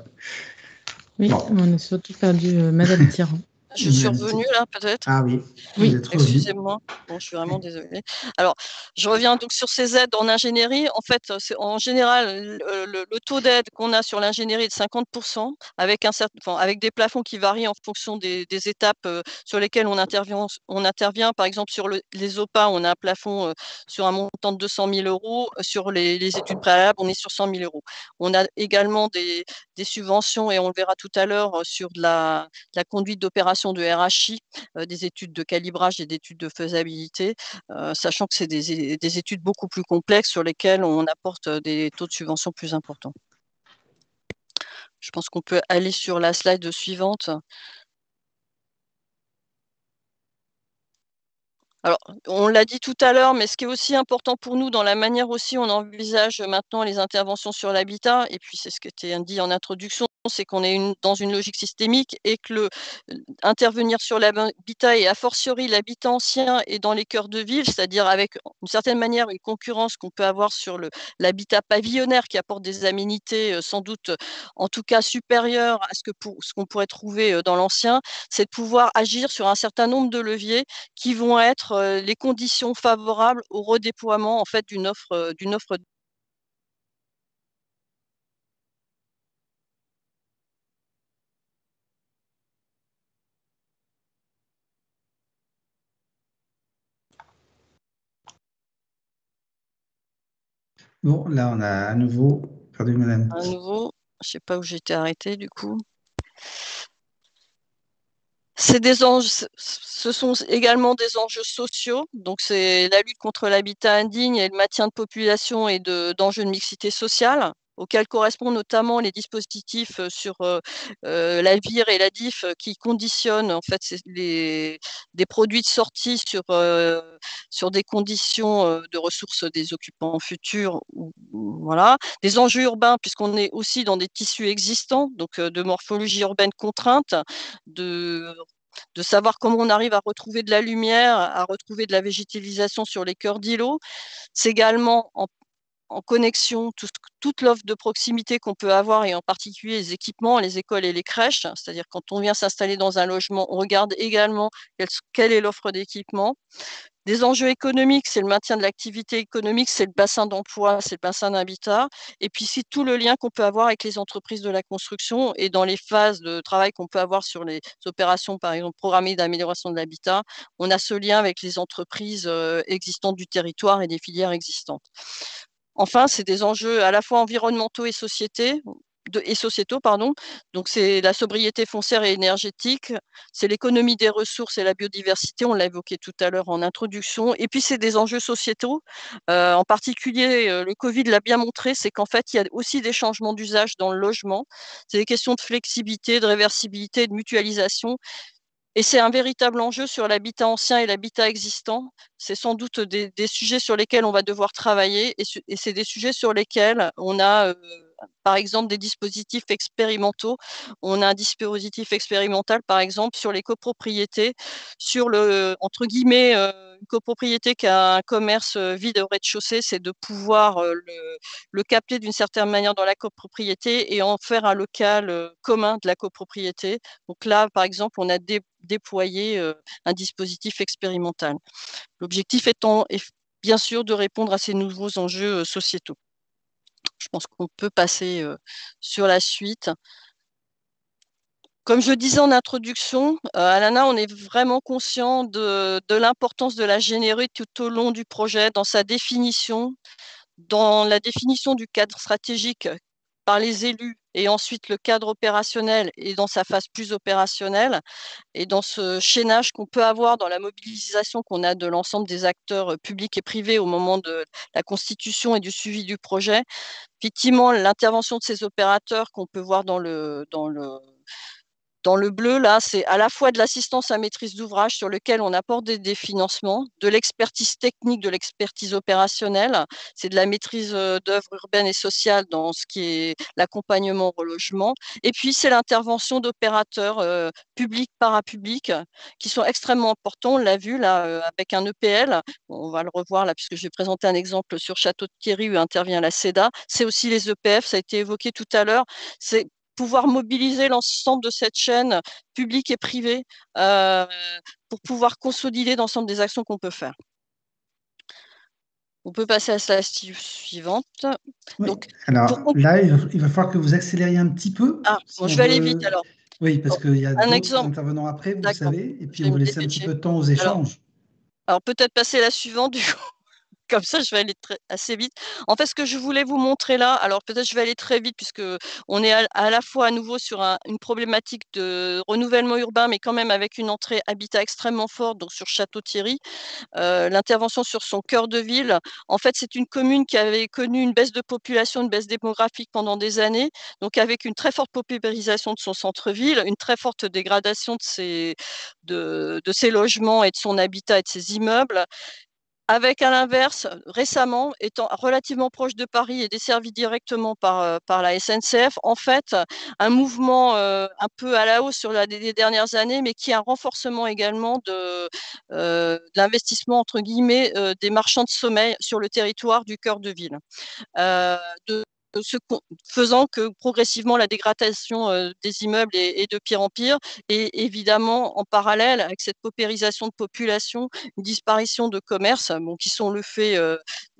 Speaker 1: Oui, bon. On a surtout perdu madame Thiran.
Speaker 6: Je suis revenue là, peut-être.
Speaker 2: Ah oui,
Speaker 1: oui.
Speaker 6: Excusez-moi. Bon, je suis vraiment désolée. Alors, je reviens donc sur ces aides en ingénierie. En fait, en général, le taux d'aide qu'on a sur l'ingénierie est de 50%, avec des plafonds qui varient en fonction des étapes sur lesquelles on intervient. Par exemple, sur les OPA, on a un plafond sur un montant de 200 000 euros. Sur les études préalables, on est sur 100 000 euros. On a également des subventions, et on le verra tout à l'heure, sur la conduite d'opérations de RHI, des études de calibrage et d'études de faisabilité, sachant que c'est des études beaucoup plus complexes sur lesquelles on apporte des taux de subvention plus importants. Je pense qu'on peut aller sur la slide suivante. Alors, on l'a dit tout à l'heure, mais ce qui est aussi important pour nous dans la manière aussi on envisage maintenant les interventions sur l'habitat, et puis c'est ce qui était dit en introduction, c'est qu'on est dans une logique systémique et que intervenir sur l'habitat et a fortiori l'habitat ancien et dans les cœurs de ville, c'est-à-dire avec une certaine manière une concurrence qu'on peut avoir sur l'habitat pavillonnaire qui apporte des aménités sans doute en tout cas supérieures à ce qu'on pourrait trouver dans l'ancien, c'est de pouvoir agir sur un certain nombre de leviers qui vont être les conditions favorables au redéploiement en fait d'une offre.
Speaker 2: Bon, là, on a à nouveau perdu madame.
Speaker 6: À nouveau, je ne sais pas où j'étais arrêtée du coup. Ce sont également des enjeux sociaux, donc c'est la lutte contre l'habitat indigne et le maintien de population et d'enjeux de mixité sociale, auxquels correspondent notamment les dispositifs sur la VIR et la DIF qui conditionnent en fait des produits de sortie sur des conditions de ressources des occupants futurs. Voilà. Des enjeux urbains, puisqu'on est aussi dans des tissus existants, donc de morphologie urbaine contrainte, de savoir comment on arrive à retrouver de la lumière, à retrouver de la végétalisation sur les cœurs d'îlots. C'est également en connexion toute l'offre de proximité qu'on peut avoir, et en particulier les équipements, les écoles et les crèches. C'est-à-dire quand on vient s'installer dans un logement, on regarde également quelle est l'offre d'équipement. Des enjeux économiques, c'est le maintien de l'activité économique, c'est le bassin d'emploi, c'est le bassin d'habitat. Et puis, c'est tout le lien qu'on peut avoir avec les entreprises de la construction et dans les phases de travail qu'on peut avoir sur les opérations, par exemple, programmées d'amélioration de l'habitat. On a ce lien avec les entreprises existantes du territoire et des filières existantes. Enfin, c'est des enjeux à la fois environnementaux et sociétaux. Donc, c'est la sobriété foncière et énergétique, c'est l'économie des ressources et la biodiversité, on l'a évoqué tout à l'heure en introduction. Et puis, c'est des enjeux sociétaux. En particulier, le Covid l'a bien montré, c'est qu'en fait, il y a aussi des changements d'usage dans le logement. C'est des questions de flexibilité, de réversibilité, de mutualisation. Et c'est un véritable enjeu sur l'habitat ancien et l'habitat existant. C'est sans doute des sujets sur lesquels on va devoir travailler, et c'est des sujets sur lesquels on a par exemple des dispositifs expérimentaux. On a un dispositif expérimental, par exemple, sur les copropriétés, sur entre guillemets, une copropriété qui a un commerce vide au rez-de-chaussée, c'est de pouvoir le capter d'une certaine manière dans la copropriété et en faire un local commun de la copropriété. Donc là, par exemple, on a déployé un dispositif expérimental. L'objectif étant bien sûr de répondre à ces nouveaux enjeux sociétaux. Je pense qu'on peut passer sur la suite. Comme je disais en introduction, à l'ANA, on est vraiment conscient de l'importance de la généralité tout au long du projet, dans sa définition, dans la définition du cadre stratégique par les élus et ensuite le cadre opérationnel et dans sa phase plus opérationnelle et dans ce chaînage qu'on peut avoir dans la mobilisation qu'on a de l'ensemble des acteurs publics et privés au moment de la constitution et du suivi du projet. Effectivement, l'intervention de ces opérateurs qu'on peut voir dans le bleu, là, c'est à la fois de l'assistance à maîtrise d'ouvrage sur lequel on apporte des financements, de l'expertise technique, de l'expertise opérationnelle, c'est de la maîtrise d'œuvres urbaines et sociales dans ce qui est l'accompagnement au relogement, et puis c'est l'intervention d'opérateurs publics, parapublics, qui sont extrêmement importants. On l'a vu là avec un EPL, on va le revoir là puisque je vais présenter un exemple sur Château-Thierry où intervient la CEDA. C'est aussi les EPF, ça a été évoqué tout à l'heure. C'est pouvoir mobiliser l'ensemble de cette chaîne publique et privée pour pouvoir consolider l'ensemble des actions qu'on peut faire. On peut passer à la slide suivante.
Speaker 2: Oui.
Speaker 6: Donc,
Speaker 2: alors là, il va falloir que vous accélériez un petit peu.
Speaker 6: Ah, bon, je vais aller vite alors.
Speaker 2: Oui, parce qu'il y a d'autres
Speaker 6: exemple.
Speaker 2: intervenants après, vous le savez, et puis
Speaker 6: Je vais
Speaker 2: on veut
Speaker 6: me
Speaker 2: laisser un petit
Speaker 6: dépêcher.
Speaker 2: peu de temps aux échanges.
Speaker 6: Alors peut-être passer la suivante du coup. Comme ça, je vais aller assez vite. En fait, ce que je voulais vous montrer là, alors peut-être je vais aller très vite puisque on est à la fois à nouveau sur une problématique de renouvellement urbain, mais quand même avec une entrée habitat extrêmement forte, donc sur Château-Thierry. L'intervention sur son cœur de ville. En fait, c'est une commune qui avait connu une baisse de population, une baisse démographique pendant des années, donc avec une très forte paupérisation de son centre-ville, une très forte dégradation de ses logements et de son habitat et de ses immeubles. Avec, à l'inverse, récemment, étant relativement proche de Paris et desservi directement par la SNCF, en fait, un mouvement un peu à la hausse sur les dernières années, mais qui a un renforcement également de l'investissement, entre guillemets, des marchands de sommeil sur le territoire du cœur de ville. Faisant que progressivement la dégradation des immeubles est de pire en pire, et évidemment en parallèle avec cette paupérisation de population, une disparition de commerces, bon, qui sont le fait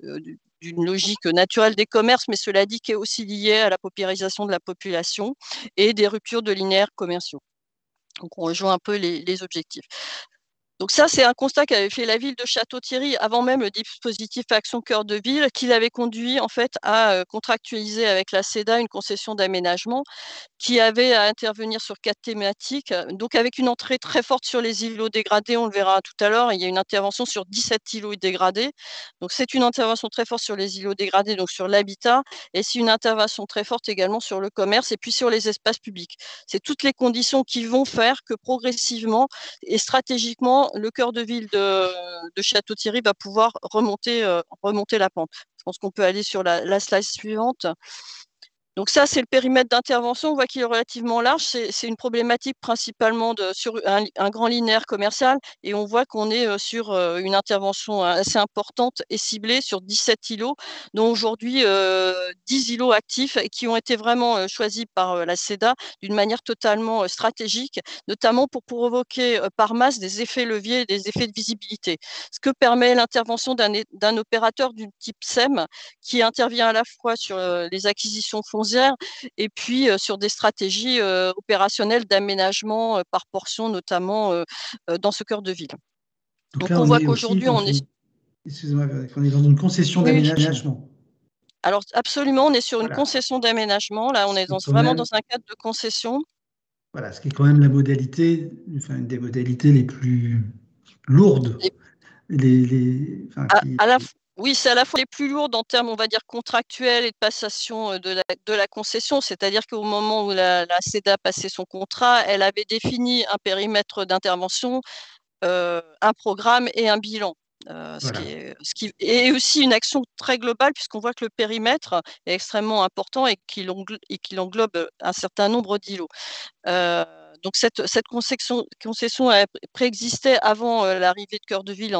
Speaker 6: d'une logique naturelle des commerces, mais cela dit qui est aussi liée à la paupérisation de la population et des ruptures de linéaires commerciaux. Donc on rejoint un peu les objectifs. Donc ça, c'est un constat qu'avait fait la ville de Château-Thierry avant même le dispositif Action Cœur de Ville, qui l'avait conduit en fait à contractualiser avec la CEDA une concession d'aménagement qui avait à intervenir sur 4 thématiques, donc avec une entrée très forte sur les îlots dégradés, on le verra tout à l'heure, il y a une intervention sur 17 îlots dégradés, donc c'est une intervention très forte sur les îlots dégradés, donc sur l'habitat, et c'est une intervention très forte également sur le commerce et puis sur les espaces publics. C'est toutes les conditions qui vont faire que progressivement et stratégiquement, le cœur de ville de Château-Thierry va pouvoir remonter la pente. Je pense qu'on peut aller sur la slide suivante. Donc ça, c'est le périmètre d'intervention. On voit qu'il est relativement large. C'est une problématique principalement sur un grand linéaire commercial. Et on voit qu'on est sur une intervention assez importante et ciblée sur 17 îlots, dont aujourd'hui 10 îlots actifs et qui ont été vraiment choisis par la CEDA d'une manière totalement stratégique, notamment pour provoquer par masse des effets leviers et des effets de visibilité. Ce que permet l'intervention d'un opérateur du type SEM qui intervient à la fois sur les acquisitions foncières et puis sur des stratégies opérationnelles d'aménagement par portion, notamment dans ce cœur de ville.
Speaker 2: Donc là, on voit qu'aujourd'hui, on est... Excusez-moi, on est dans une concession d'aménagement.
Speaker 6: Alors absolument, on est sur une concession d'aménagement. Là, on est vraiment dans un cadre de concession.
Speaker 2: Voilà, ce qui est quand même la modalité, enfin une des modalités les plus lourdes.
Speaker 6: Oui, c'est à la fois les plus lourdes en termes, on va dire, contractuels et de passation de la concession. C'est-à-dire qu'au moment où la CEDA passait son contrat, elle avait défini un périmètre d'intervention, un programme et un bilan. Ce qui est aussi une action très globale, puisqu'on voit que le périmètre est extrêmement important et qu'il englobe un certain nombre d'îlots. Donc cette concession préexistait avant l'arrivée de Cœur de Ville,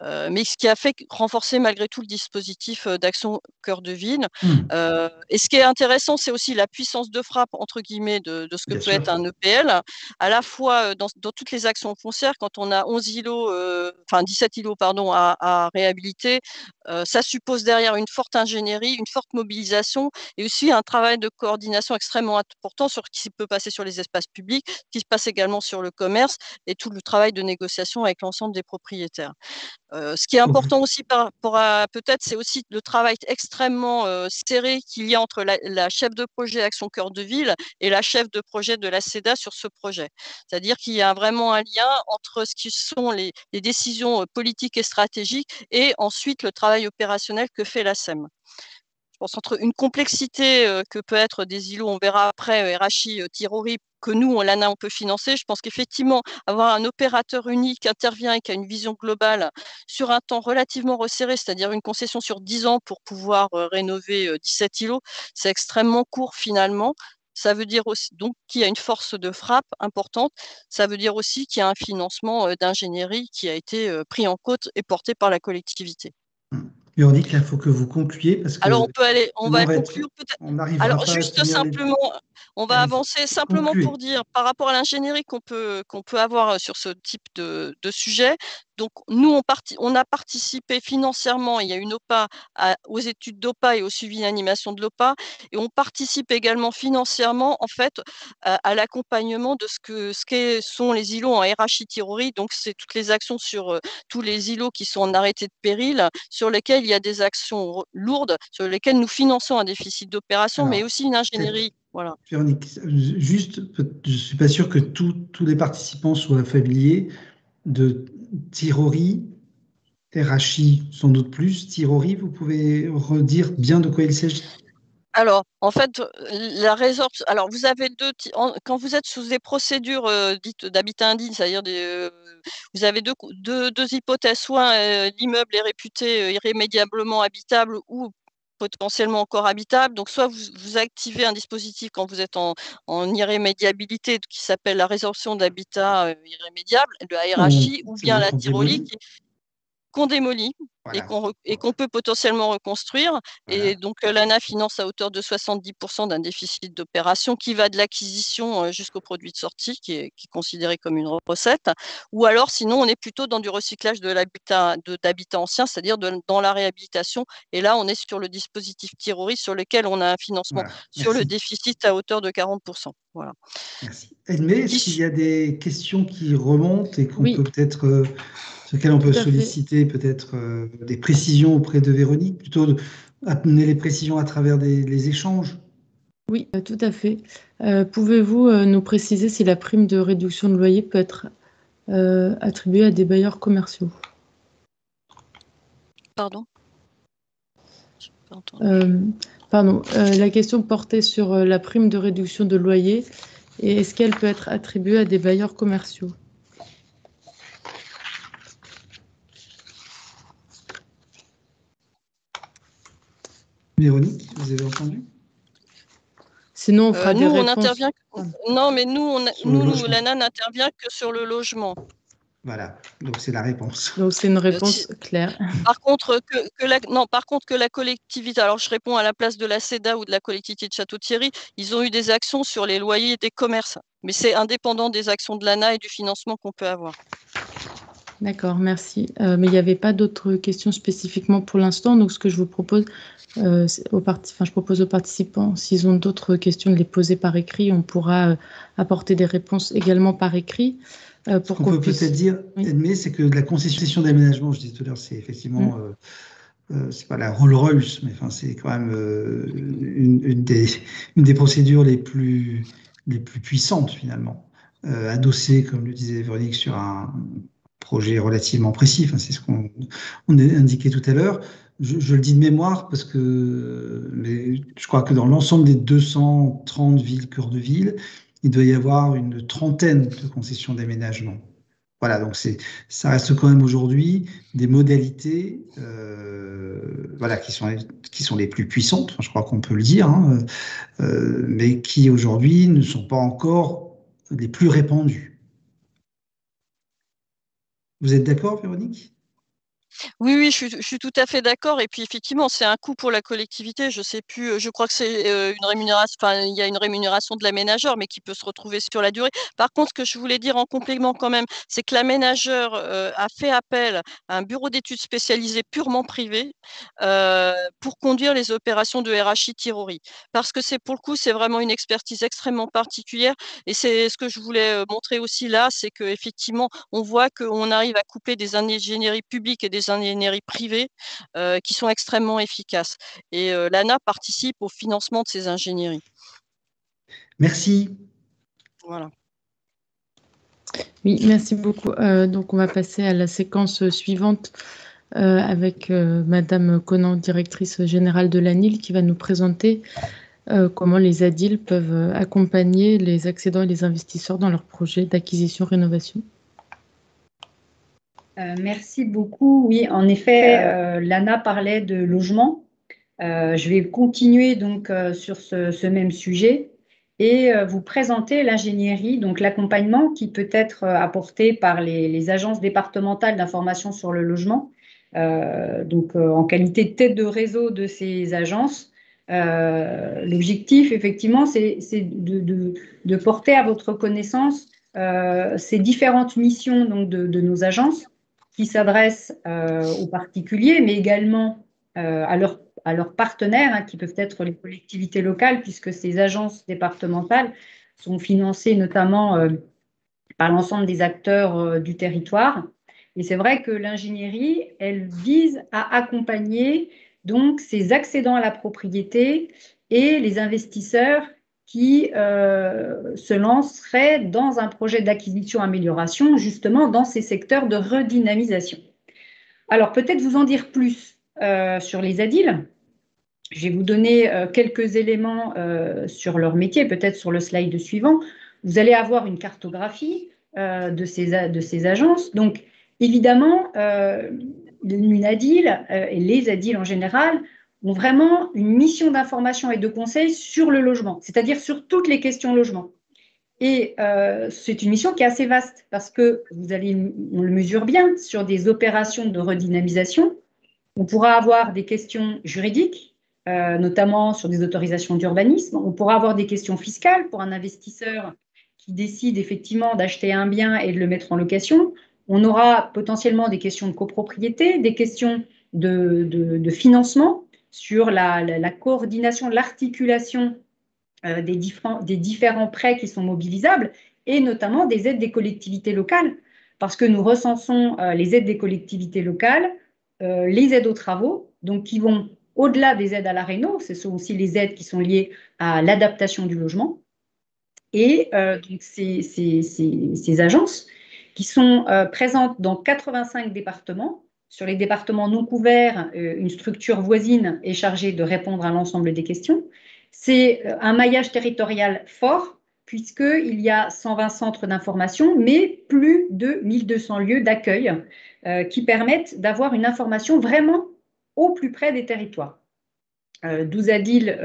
Speaker 6: mais ce qui a fait renforcer malgré tout le dispositif d'action Cœur de Ville. Et ce qui est intéressant, c'est aussi la puissance de frappe, entre guillemets, de ce que peut être un EPL, à la fois dans toutes les actions foncières, quand on a 17 îlots à réhabiliter, ça suppose derrière une forte ingénierie, une forte mobilisation et aussi un travail de coordination extrêmement important sur ce qui peut passer sur les espaces publics, ce qui se passe également sur le commerce et tout le travail de négociation avec l'ensemble des propriétaires. Ce qui est important aussi par rapport à peut-être, c'est aussi le travail extrêmement serré qu'il y a entre la chef de projet Action Cœur de Ville et la chef de projet de la CEDA sur ce projet. C'est-à-dire qu'il y a vraiment un lien entre ce qui sont les décisions politiques et stratégiques et ensuite le travail opérationnel que fait la SEM. Je pense entre une complexité que peut être des îlots, on verra après, Erachi, Tirori, que nous, l'ANA, on peut financer. Je pense qu'effectivement, avoir un opérateur unique qui intervient et qui a une vision globale sur un temps relativement resserré, c'est-à-dire une concession sur 10 ans pour pouvoir rénover 17 îlots, c'est extrêmement court finalement. Ça veut dire aussi donc qu'il y a une force de frappe importante. Ça veut dire aussi qu'il y a un financement d'ingénierie qui a été pris en compte et porté par la collectivité.
Speaker 2: Véronique, là, il faut que vous concluiez parce que
Speaker 6: alors on va conclure peut-être.
Speaker 2: Alors
Speaker 6: juste simplement, on va avancer simplement pour dire par rapport à l'ingénierie qu'on peut avoir sur ce type de sujet. Donc nous, on a participé financièrement, il y a une OPA aux études d'OPA et au suivi d'animation de l'OPA, et on participe également financièrement en fait à l'accompagnement de ce sont les îlots en Erachi Tirori. Donc c'est toutes les actions sur tous les îlots qui sont en arrêté de péril, sur lesquels il y a des actions lourdes, sur lesquelles nous finançons un déficit d'opération, mais aussi une ingénierie. Voilà.
Speaker 2: Véronique, juste, je ne suis pas sûr que tous les participants soient familiers de Tirori, Erachi sans doute plus. Tirori, vous pouvez redire bien de quoi il s'agit?
Speaker 6: Alors, en fait, la résorption. Alors, vous avez quand vous êtes sous des procédures dites d'habitat indigne, c'est-à-dire vous avez deux hypothèses. Soit l'immeuble est réputé irrémédiablement habitable ou potentiellement encore habitable. Donc, soit vous activez un dispositif quand vous êtes en irrémédiabilité qui s'appelle la résorption d'habitat irrémédiable, le ARHI, ou bien la tyrolique qu'on démolit. Voilà. Et qu'on peut potentiellement reconstruire. Voilà. Et donc, l'ANA finance à hauteur de 70% d'un déficit d'opération qui va de l'acquisition jusqu'au produit de sortie, qui est considéré comme une recette. Ou alors, sinon, on est plutôt dans du recyclage de l'habitat ancien, c'est-à-dire dans la réhabilitation. Et là, on est sur le dispositif Tirori sur lequel on a un financement sur le déficit à hauteur de 40%. Voilà.
Speaker 2: Merci. Edmé, est-ce qu'il y a des questions qui remontent et qu'on peut peut-être... sur lesquelles on peut solliciter peut-être des précisions auprès de Véronique, plutôt amener les précisions à travers les échanges?
Speaker 1: Oui, tout à fait. Pouvez-vous nous préciser si la prime de réduction de loyer peut être attribuée à des bailleurs commerciaux?
Speaker 6: Pardon.
Speaker 1: La question portait sur la prime de réduction de loyer et est-ce qu'elle peut être attribuée à des bailleurs commerciaux?
Speaker 2: Véronique, vous avez entendu?
Speaker 1: Sinon, on fera des réponses.
Speaker 6: On intervient. Non, mais nous, l'ANA n'intervient que sur le logement.
Speaker 2: Voilà, donc c'est la réponse.
Speaker 1: Donc c'est une réponse claire.
Speaker 6: Par contre, que la collectivité, alors je réponds à la place de la CEDA ou de la collectivité de Château-Thierry, ils ont eu des actions sur les loyers des commerces, mais c'est indépendant des actions de l'ANA et du financement qu'on peut avoir.
Speaker 1: D'accord, merci. Mais il n'y avait pas d'autres questions spécifiquement pour l'instant, donc ce que je vous propose, je propose aux participants, s'ils ont d'autres questions, de les poser par écrit. On pourra apporter des réponses également par écrit.
Speaker 2: Pour qu'on peut peut-être dire, Edmé, c'est que la concession d'aménagement, je disais tout à l'heure, c'est effectivement, c'est pas la Rolls-Royce, mais enfin, c'est quand même une des procédures les plus puissantes finalement, adossée, comme le disait Véronique, sur un projet relativement précis. Enfin, c'est ce qu'on a indiqué tout à l'heure. Je le dis de mémoire parce que je crois que dans l'ensemble des 230 villes cœur de ville, il doit y avoir une trentaine de concessions d'aménagement. voilà, donc ça reste quand même aujourd'hui des modalités voilà, qui sont les plus puissantes, je crois qu'on peut le dire, hein, mais qui aujourd'hui ne sont pas encore les plus répandues. Vous êtes d'accord, Véronique?
Speaker 6: Oui, oui, je suis tout à fait d'accord. Et puis effectivement, c'est un coût pour la collectivité. Je sais plus, je crois que c'est une rémunération, enfin, il y a une rémunération de l'aménageur, mais qui peut se retrouver sur la durée. Par contre, ce que je voulais dire en complément quand même, c'est que l'aménageur a fait appel à un bureau d'études spécialisé purement privé pour conduire les opérations de RHI Tirori. Parce que c'est pour le coup, c'est vraiment une expertise extrêmement particulière. Et c'est ce que je voulais montrer aussi là, c'est qu'effectivement, on voit qu'on arrive à coupler des ingénieries publiques et des ingénieries privées qui sont extrêmement efficaces. Et l'ANA participe au financement de ces ingénieries.
Speaker 2: Merci.
Speaker 6: Voilà.
Speaker 1: Oui, merci beaucoup. Donc, on va passer à la séquence suivante avec Madame Conan, directrice générale de l'ANIL, qui va nous présenter comment les ADIL peuvent accompagner les accédants et les investisseurs dans leurs projets d'acquisition-rénovation.
Speaker 4: Merci beaucoup. Oui, en effet, l'ANA parlait de logement. Je vais continuer donc sur ce même sujet et vous présenter l'ingénierie, donc l'accompagnement qui peut être apporté par les agences départementales d'information sur le logement. En qualité de tête de réseau de ces agences, l'objectif, effectivement, c'est de porter à votre connaissance ces différentes missions donc, de nos agences qui s'adressent aux particuliers, mais également à leurs partenaires, hein, qui peuvent être les collectivités locales, puisque ces agences départementales sont financées notamment par l'ensemble des acteurs du territoire. Et c'est vrai que l'ingénierie, elle vise à accompagner donc ces accédants à la propriété et les investisseurs qui se lanceraient dans un projet d'acquisition-amélioration, justement dans ces secteurs de redynamisation. Alors, peut-être vous en dire plus sur les ADIL. Je vais vous donner quelques éléments sur leur métier, peut-être sur le slide suivant. Vous allez avoir une cartographie de ces agences. Donc, évidemment, une ADIL et les ADIL en général ont vraiment une mission d'information et de conseil sur le logement, c'est-à-dire sur toutes les questions logement. Et c'est une mission qui est assez vaste parce que on le mesure bien, sur des opérations de redynamisation, on pourra avoir des questions juridiques, notamment sur des autorisations d'urbanisme. On pourra avoir des questions fiscales pour un investisseur qui décide effectivement d'acheter un bien et de le mettre en location. On aura potentiellement des questions de copropriété, des questions de financement sur la coordination, l'articulation des différents prêts qui sont mobilisables et notamment des aides des collectivités locales, parce que nous recensons les aides des collectivités locales, les aides aux travaux, donc qui vont au-delà des aides à la réno, ce sont aussi les aides qui sont liées à l'adaptation du logement. Et donc ces agences qui sont présentes dans 85 départements. Sur les départements non couverts, une structure voisine est chargée de répondre à l'ensemble des questions. C'est un maillage territorial fort, puisqu'il y a 120 centres d'information, mais plus de 1200 lieux d'accueil qui permettent d'avoir une information vraiment au plus près des territoires. 12 ADIL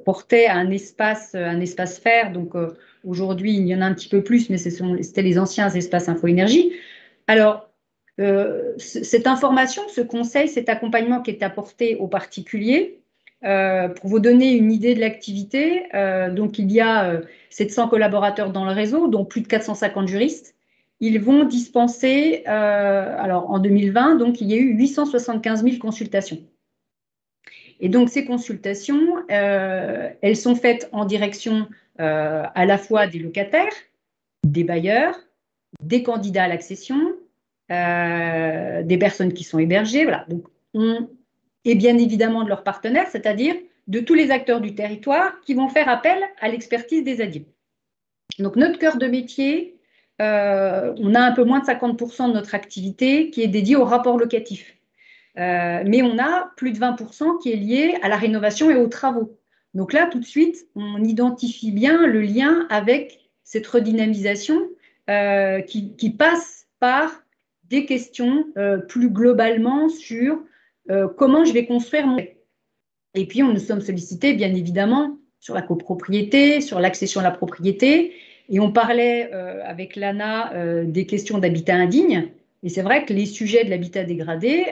Speaker 4: portaient un espace faire, donc aujourd'hui il y en a un petit peu plus, mais c'était les anciens espaces info-énergie. Alors, cette information, ce conseil, cet accompagnement qui est apporté aux particuliers, pour vous donner une idée de l'activité, donc il y a 700 collaborateurs dans le réseau, dont plus de 450 juristes. Ils vont dispenser, alors en 2020, donc il y a eu 875 000 consultations. Et donc ces consultations, elles sont faites en direction à la fois des locataires, des bailleurs, des candidats à l'accession, des personnes qui sont hébergées, voilà. Donc, et bien évidemment de leurs partenaires, c'est-à-dire de tous les acteurs du territoire qui vont faire appel à l'expertise des ADIL. Donc notre cœur de métier, on a un peu moins de 50% de notre activité qui est dédiée au rapport locatif. Mais on a plus de 20% qui est lié à la rénovation et aux travaux. Donc là, tout de suite, on identifie bien le lien avec cette redynamisation qui passe par des questions plus globalement sur comment je vais construire mon... Et puis, on nous sommes sollicités, bien évidemment, sur la copropriété, sur l'accession à la propriété. Et on parlait avec l'ANA des questions d'habitat indigne. Et c'est vrai que les sujets de l'habitat dégradé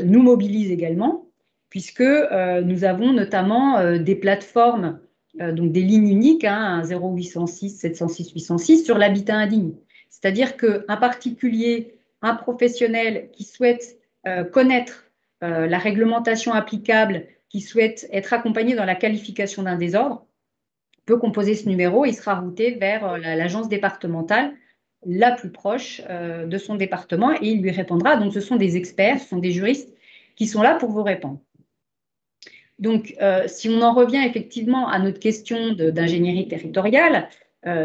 Speaker 4: nous mobilisent également, puisque nous avons notamment des plateformes, donc des lignes uniques, hein, 0806, 706, 806, sur l'habitat indigne. C'est-à-dire qu'un particulier, un professionnel qui souhaite connaître la réglementation applicable, qui souhaite être accompagné dans la qualification d'un désordre, peut composer ce numéro. Il sera routé vers l'agence départementale la plus proche de son département et il lui répondra. Donc, ce sont des experts, ce sont des juristes qui sont là pour vous répondre. Donc, si on en revient effectivement à notre question d'ingénierie territoriale,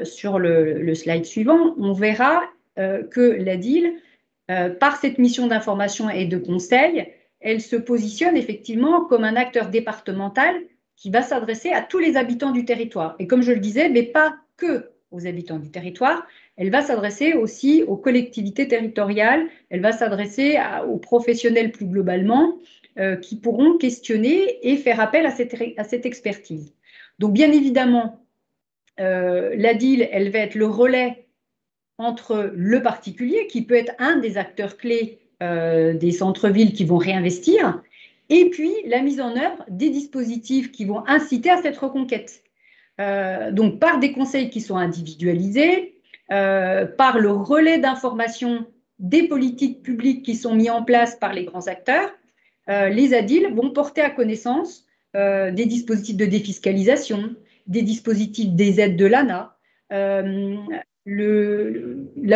Speaker 4: sur le slide suivant, on verra que l'ADIL, par cette mission d'information et de conseil, elle se positionne effectivement comme un acteur départemental qui va s'adresser à tous les habitants du territoire. Et comme je le disais, mais pas que aux habitants du territoire, elle va s'adresser aussi aux collectivités territoriales, elle va s'adresser aux professionnels plus globalement, qui pourront questionner et faire appel à cette expertise. Donc bien évidemment, l'ADIL, elle va être le relais entre le particulier, qui peut être un des acteurs clés des centres-villes qui vont réinvestir, et puis la mise en œuvre des dispositifs qui vont inciter à cette reconquête. Donc par des conseils qui sont individualisés, par le relais d'information des politiques publiques qui sont mis en place par les grands acteurs, les ADIL vont porter à connaissance des dispositifs de défiscalisation, des dispositifs des aides de l'ANA, la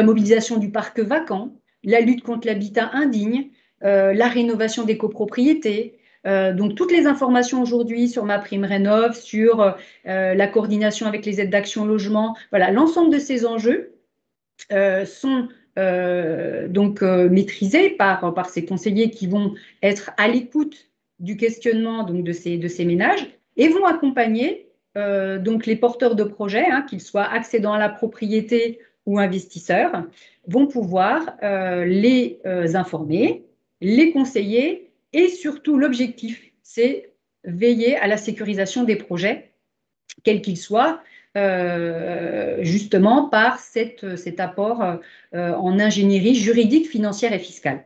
Speaker 4: mobilisation du parc vacant, la lutte contre l'habitat indigne, la rénovation des copropriétés. Donc, toutes les informations aujourd'hui sur MaPrimeRénov', sur la coordination avec les aides d'action logement, voilà, l'ensemble de ces enjeux sont donc maîtrisés par ces conseillers qui vont être à l'écoute du questionnement donc, de ces ménages et vont accompagner donc les porteurs de projets, hein, qu'ils soient accédants à la propriété ou investisseurs, vont pouvoir les informer, les conseiller et surtout l'objectif, c'est veiller à la sécurisation des projets, quels qu'ils soient, justement par cet apport en ingénierie juridique, financière et fiscale.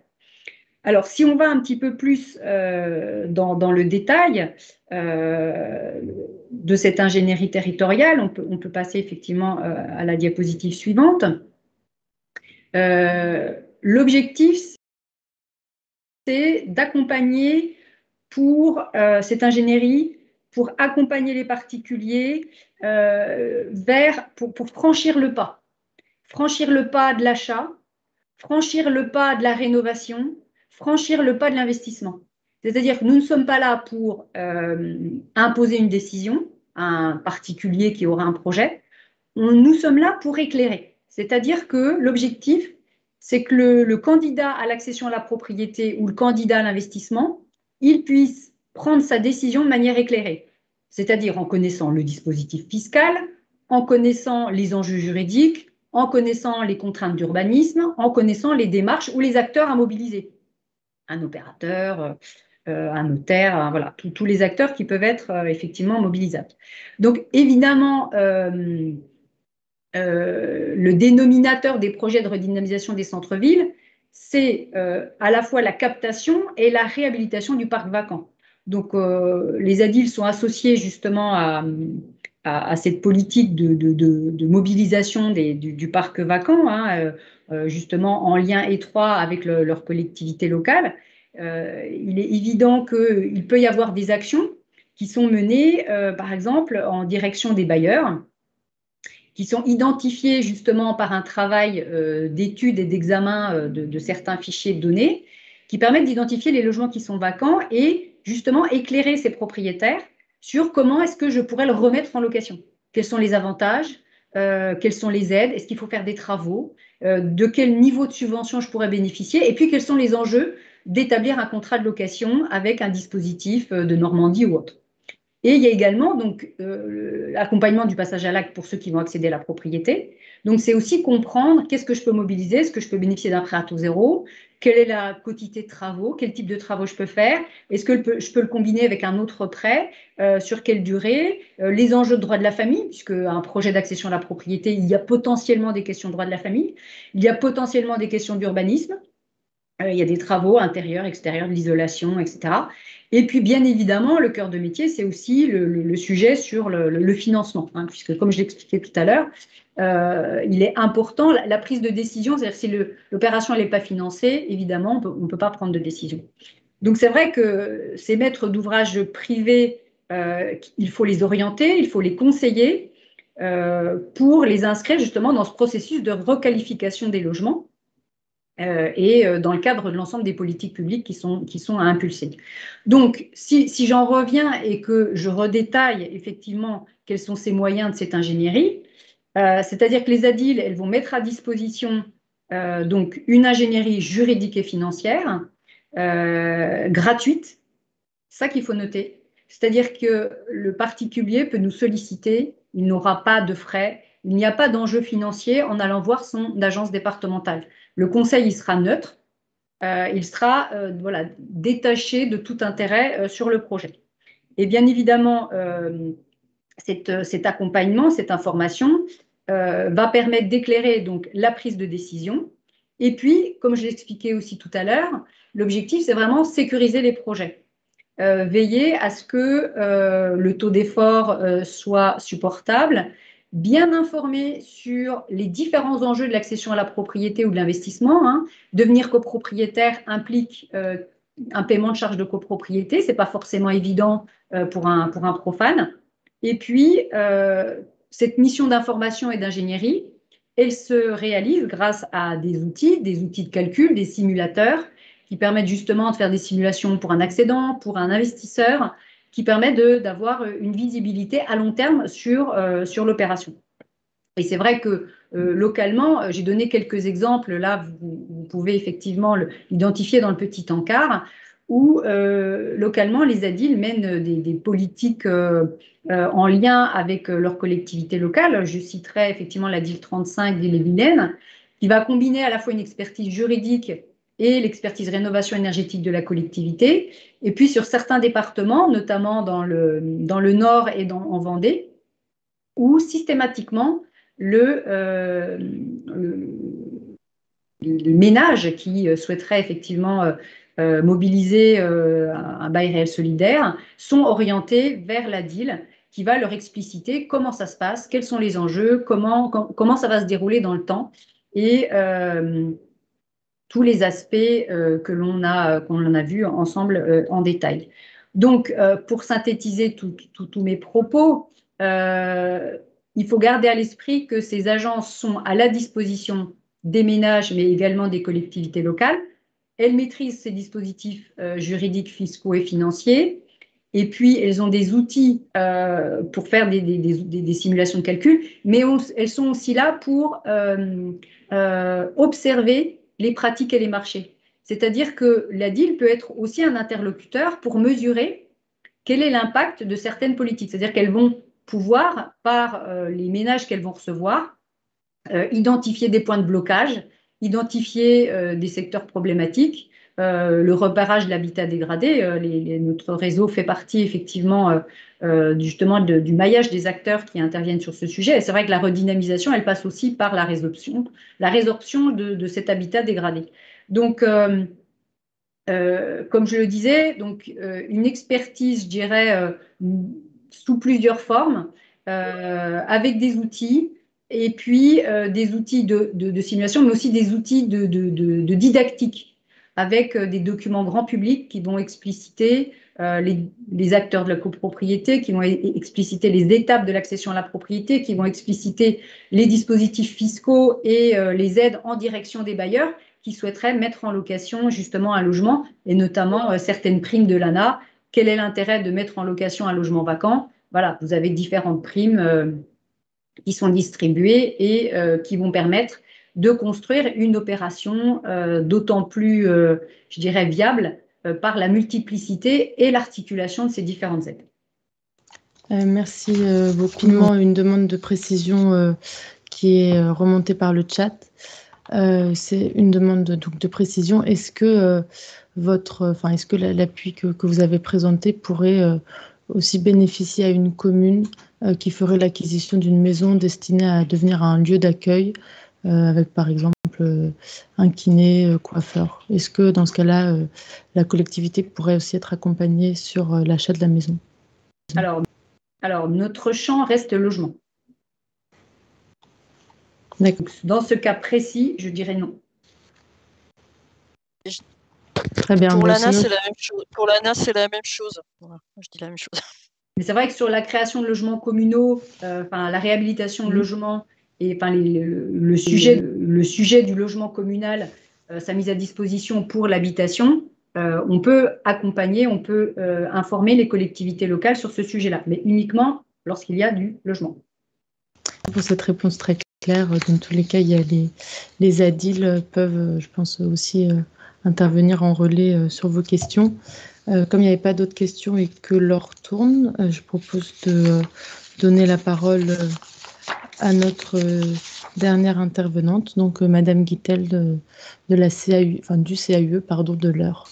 Speaker 4: Alors, si on va un petit peu plus dans le détail de cette ingénierie territoriale, on peut passer effectivement à la diapositive suivante. L'objectif, c'est d'accompagner pour cette ingénierie, pour accompagner les particuliers pour franchir le pas. Franchir le pas de l'achat, franchir le pas de la rénovation, franchir le pas de l'investissement. C'est-à-dire que nous ne sommes pas là pour imposer une décision à un particulier qui aura un projet. Nous sommes là pour éclairer. C'est-à-dire que l'objectif, c'est que le candidat à l'accession à la propriété ou le candidat à l'investissement, il puisse prendre sa décision de manière éclairée. C'est-à-dire en connaissant le dispositif fiscal, en connaissant les enjeux juridiques, en connaissant les contraintes d'urbanisme, en connaissant les démarches ou les acteurs à mobiliser. Un opérateur, un notaire, voilà, tous les acteurs qui peuvent être effectivement mobilisables. Donc évidemment, le dénominateur des projets de redynamisation des centres-villes, c'est à la fois la captation et la réhabilitation du parc vacant. Donc les ADIL sont associés justement à cette politique de mobilisation du parc vacant, hein, justement en lien étroit avec leur collectivité locale. Il est évident qu'il peut y avoir des actions qui sont menées, par exemple, en direction des bailleurs, qui sont identifiés justement par un travail d'étude et d'examen de certains fichiers de données, qui permettent d'identifier les logements qui sont vacants et justement éclairer ces propriétaires sur comment est-ce que je pourrais le remettre en location. Quels sont les avantages, quelles sont les aides, est-ce qu'il faut faire des travaux, de quel niveau de subvention je pourrais bénéficier, et puis quels sont les enjeux d'établir un contrat de location avec un dispositif de Normandie ou autre. Et il y a également donc l'accompagnement du passage à l'acte pour ceux qui vont accéder à la propriété. Donc, c'est aussi comprendre qu'est-ce que je peux mobiliser, est-ce que je peux bénéficier d'un prêt à taux zéro, quelle est la quotité de travaux, quel type de travaux je peux faire, est-ce que je peux le combiner avec un autre prêt, sur quelle durée, les enjeux de droit de la famille, puisque un projet d'accession à la propriété, il y a potentiellement des questions de droit de la famille, il y a potentiellement des questions d'urbanisme, il y a des travaux intérieurs, extérieurs, de l'isolation, etc. Et puis, bien évidemment, le cœur de métier, c'est aussi le sujet sur le financement, hein, puisque, comme je l'expliquais tout à l'heure, il est important, la prise de décision, c'est-à-dire si l'opération n'est pas financée, évidemment, on ne peut pas prendre de décision. Donc, c'est vrai que ces maîtres d'ouvrage privés, il faut les orienter, il faut les conseiller pour les inscrire justement dans ce processus de requalification des logements. Et dans le cadre de l'ensemble des politiques publiques qui sont à impulser. Donc, si j'en reviens et que je redétaille effectivement quels sont ces moyens de cette ingénierie, c'est-à-dire que les ADIL, elles vont mettre à disposition donc une ingénierie juridique et financière gratuite, ça qu'il faut noter. C'est-à-dire que le particulier peut nous solliciter, il n'aura pas de frais, il n'y a pas d'enjeu financier en allant voir son agence départementale. Le conseil, il sera neutre, il sera voilà, détaché de tout intérêt sur le projet. Et bien évidemment, cet accompagnement, cette information va permettre d'éclairer donc la prise de décision. Et puis, comme je l'expliquais aussi tout à l'heure, l'objectif, c'est vraiment sécuriser les projets. Veiller à ce que le taux d'effort soit supportable, bien informé sur les différents enjeux de l'accession à la propriété ou de l'investissement. Hein. Devenir copropriétaire implique un paiement de charges de copropriété, ce n'est pas forcément évident pour un profane. Et puis, cette mission d'information et d'ingénierie, elle se réalise grâce à des outils de calcul, des simulateurs, qui permettent justement de faire des simulations pour un accédant, pour un investisseur, qui permettent d'avoir une visibilité à long terme sur l'opération. Et c'est vrai que localement, j'ai donné quelques exemples, là, vous pouvez effectivement l'identifier dans le petit encart, où localement, les ADIL mènent des politiques en lien avec leur collectivité locale. Je citerai effectivement la DIL 35 d'Ille-et-Vilaine, qui va combiner à la fois une expertise juridique et l'expertise rénovation énergétique de la collectivité. Et puis sur certains départements, notamment dans le Nord et en Vendée, où systématiquement le ménage qui souhaiterait effectivement mobiliser un bail réel solidaire sont orientés vers la DIL qui va leur expliciter comment ça se passe, quels sont les enjeux, comment ça va se dérouler dans le temps et tous les aspects que l'on a vus ensemble en détail. Donc, pour synthétiser tous mes propos, il faut garder à l'esprit que ces agences sont à la disposition des ménages, mais également des collectivités locales. Elles maîtrisent ces dispositifs juridiques, fiscaux et financiers. Et puis, elles ont des outils pour faire des simulations de calcul, mais elles sont aussi là pour observer les pratiques et les marchés. C'est-à-dire que la DIL peut être aussi un interlocuteur pour mesurer quel est l'impact de certaines politiques. C'est-à-dire qu'elles vont pouvoir, par les ménages qu'elles vont recevoir, identifier des points de blocage, identifier des secteurs problématiques, le repérage de l'habitat dégradé. Notre réseau fait partie effectivement justement du maillage des acteurs qui interviennent sur ce sujet. Et c'est vrai que la redynamisation, elle passe aussi par la résorption de cet habitat dégradé. Donc, comme je le disais, donc, une expertise, je dirais, sous plusieurs formes, avec des outils, et puis des outils de simulation, mais aussi des outils de didactique, avec des documents grand public qui vont expliciter les acteurs de la copropriété, qui vont expliciter les étapes de l'accession à la propriété, qui vont expliciter les dispositifs fiscaux et les aides en direction des bailleurs qui souhaiteraient mettre en location justement un logement, et notamment certaines primes de l'ANA. Quel est l'intérêt de mettre en location un logement vacant? Voilà, vous avez différentes primes qui sont distribuées et qui vont permettre de construire une opération d'autant plus, je dirais, viable par la multiplicité et l'articulation de ces différentes aides.
Speaker 1: Merci beaucoup. Une demande de précision qui est remontée par le chat. C'est une demande de précision. Est-ce que l'appui que vous avez présenté pourrait aussi bénéficier à une commune qui ferait l'acquisition d'une maison destinée à devenir un lieu d'accueil avec par exemple un kiné, coiffeur? Est-ce que dans ce cas-là, la collectivité pourrait aussi être accompagnée sur l'achat de la maison?
Speaker 4: Alors, notre champ reste logement.
Speaker 1: D'accord.
Speaker 4: Dans ce cas précis, je dirais non.
Speaker 1: Très bien.
Speaker 6: Pour l'ANA, c'est la même chose. Pour l'ANA, c'est la même chose. Voilà, je dis la même chose.
Speaker 4: Mais c'est vrai que sur la création de logements communaux, la réhabilitation de logements et le sujet du logement communal, sa mise à disposition pour l'habitation, on peut accompagner, on peut informer les collectivités locales sur ce sujet-là, mais uniquement lorsqu'il y a du logement.
Speaker 1: Pour cette réponse très claire, dans tous les cas, il y a les ADIL peuvent, je pense, aussi intervenir en relais sur vos questions. Comme il n'y avait pas d'autres questions et que l'heure tourne, je propose de donner la parole à notre dernière intervenante, donc Madame Guittel de la CAU, du CAUE, pardon, de l'heure.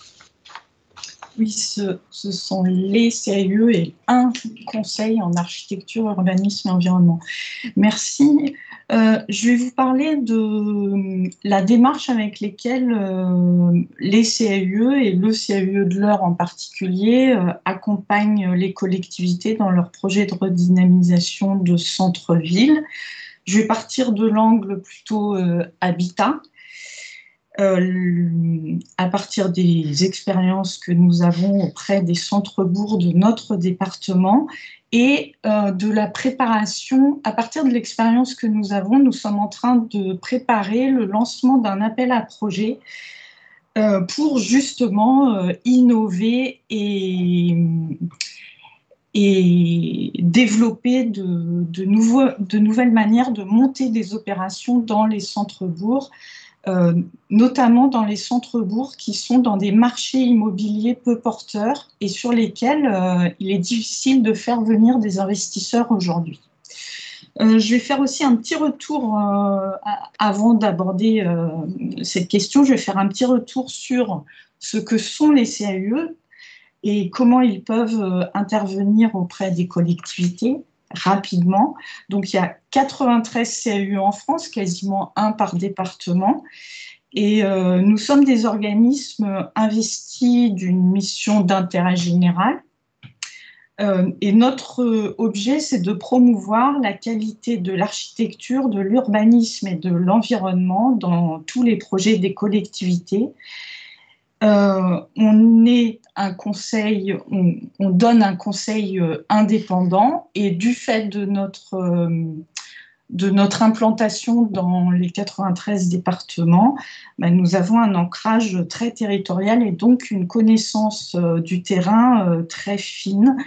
Speaker 5: Oui, ce sont les CAUE et un conseil en architecture, urbanisme et environnement. Merci. Je vais vous parler de la démarche avec lesquelles les CAUE et le CAUE de l'Eure en particulier accompagnent les collectivités dans leurs projets de redynamisation de centre-ville. Je vais partir de l'angle plutôt habitat. À partir des expériences que nous avons auprès des centres-bourgs de notre département et de la préparation, à partir de l'expérience que nous avons, nous sommes en train de préparer le lancement d'un appel à projet pour justement innover et développer de nouvelles manières de monter des opérations dans les centres-bourgs, notamment dans les centres-bourgs qui sont dans des marchés immobiliers peu porteurs et sur lesquels il est difficile de faire venir des investisseurs aujourd'hui. Je vais faire aussi un petit retour, avant d'aborder cette question, je vais faire un petit retour sur ce que sont les CAUE et comment ils peuvent intervenir auprès des collectivités rapidement. Donc, il y a 93 CAUE en France, quasiment un par département. Et nous sommes des organismes investis d'une mission d'intérêt général. Et notre objet, c'est de promouvoir la qualité de l'architecture, de l'urbanisme et de l'environnement dans tous les projets des collectivités. On est un conseil, on donne un conseil indépendant et du fait de notre implantation dans les 93 départements, nous avons un ancrage très territorial et donc une connaissance du terrain très fine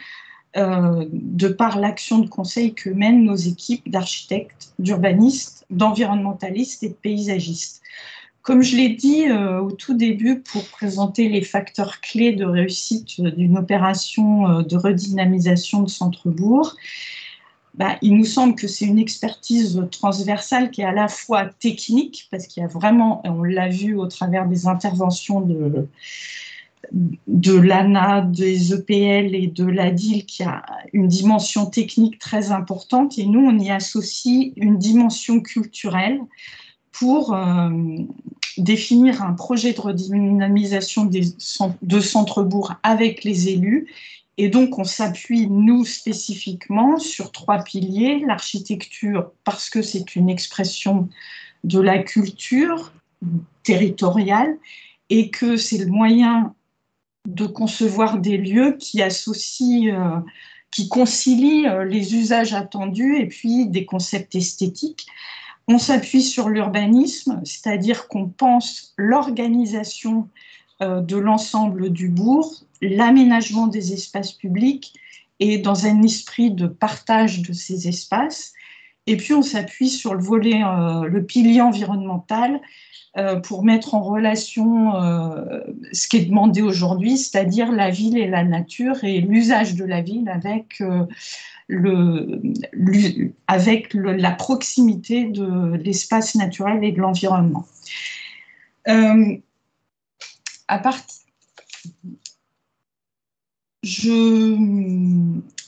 Speaker 5: de par l'action de conseil que mènent nos équipes d'architectes, d'urbanistes, d'environnementalistes et de paysagistes. Comme je l'ai dit au tout début pour présenter les facteurs clés de réussite d'une opération de redynamisation de centre-bourg, il nous semble que c'est une expertise transversale qui est à la fois technique, parce qu'il y a vraiment, on l'a vu au travers des interventions de l'ANA, des EPL et de l'ADIL, qui a une dimension technique très importante, et nous, on y associe une dimension culturelle pour définir un projet de redynamisation de centre-bourg avec les élus. Et donc, on s'appuie, nous, spécifiquement, sur 3 piliers. L'architecture, parce que c'est une expression de la culture territoriale et que c'est le moyen de concevoir des lieux qui associent, qui concilient les usages attendus et puis des concepts esthétiques. On s'appuie sur l'urbanisme, c'est-à-dire qu'on pense l'organisation de l'ensemble du bourg, l'aménagement des espaces publics et dans un esprit de partage de ces espaces. Et puis on s'appuie sur le volet, le pilier environnemental, pour mettre en relation ce qui est demandé aujourd'hui, c'est-à-dire la ville et la nature et l'usage de la ville avec, la proximité de l'espace naturel et de l'environnement.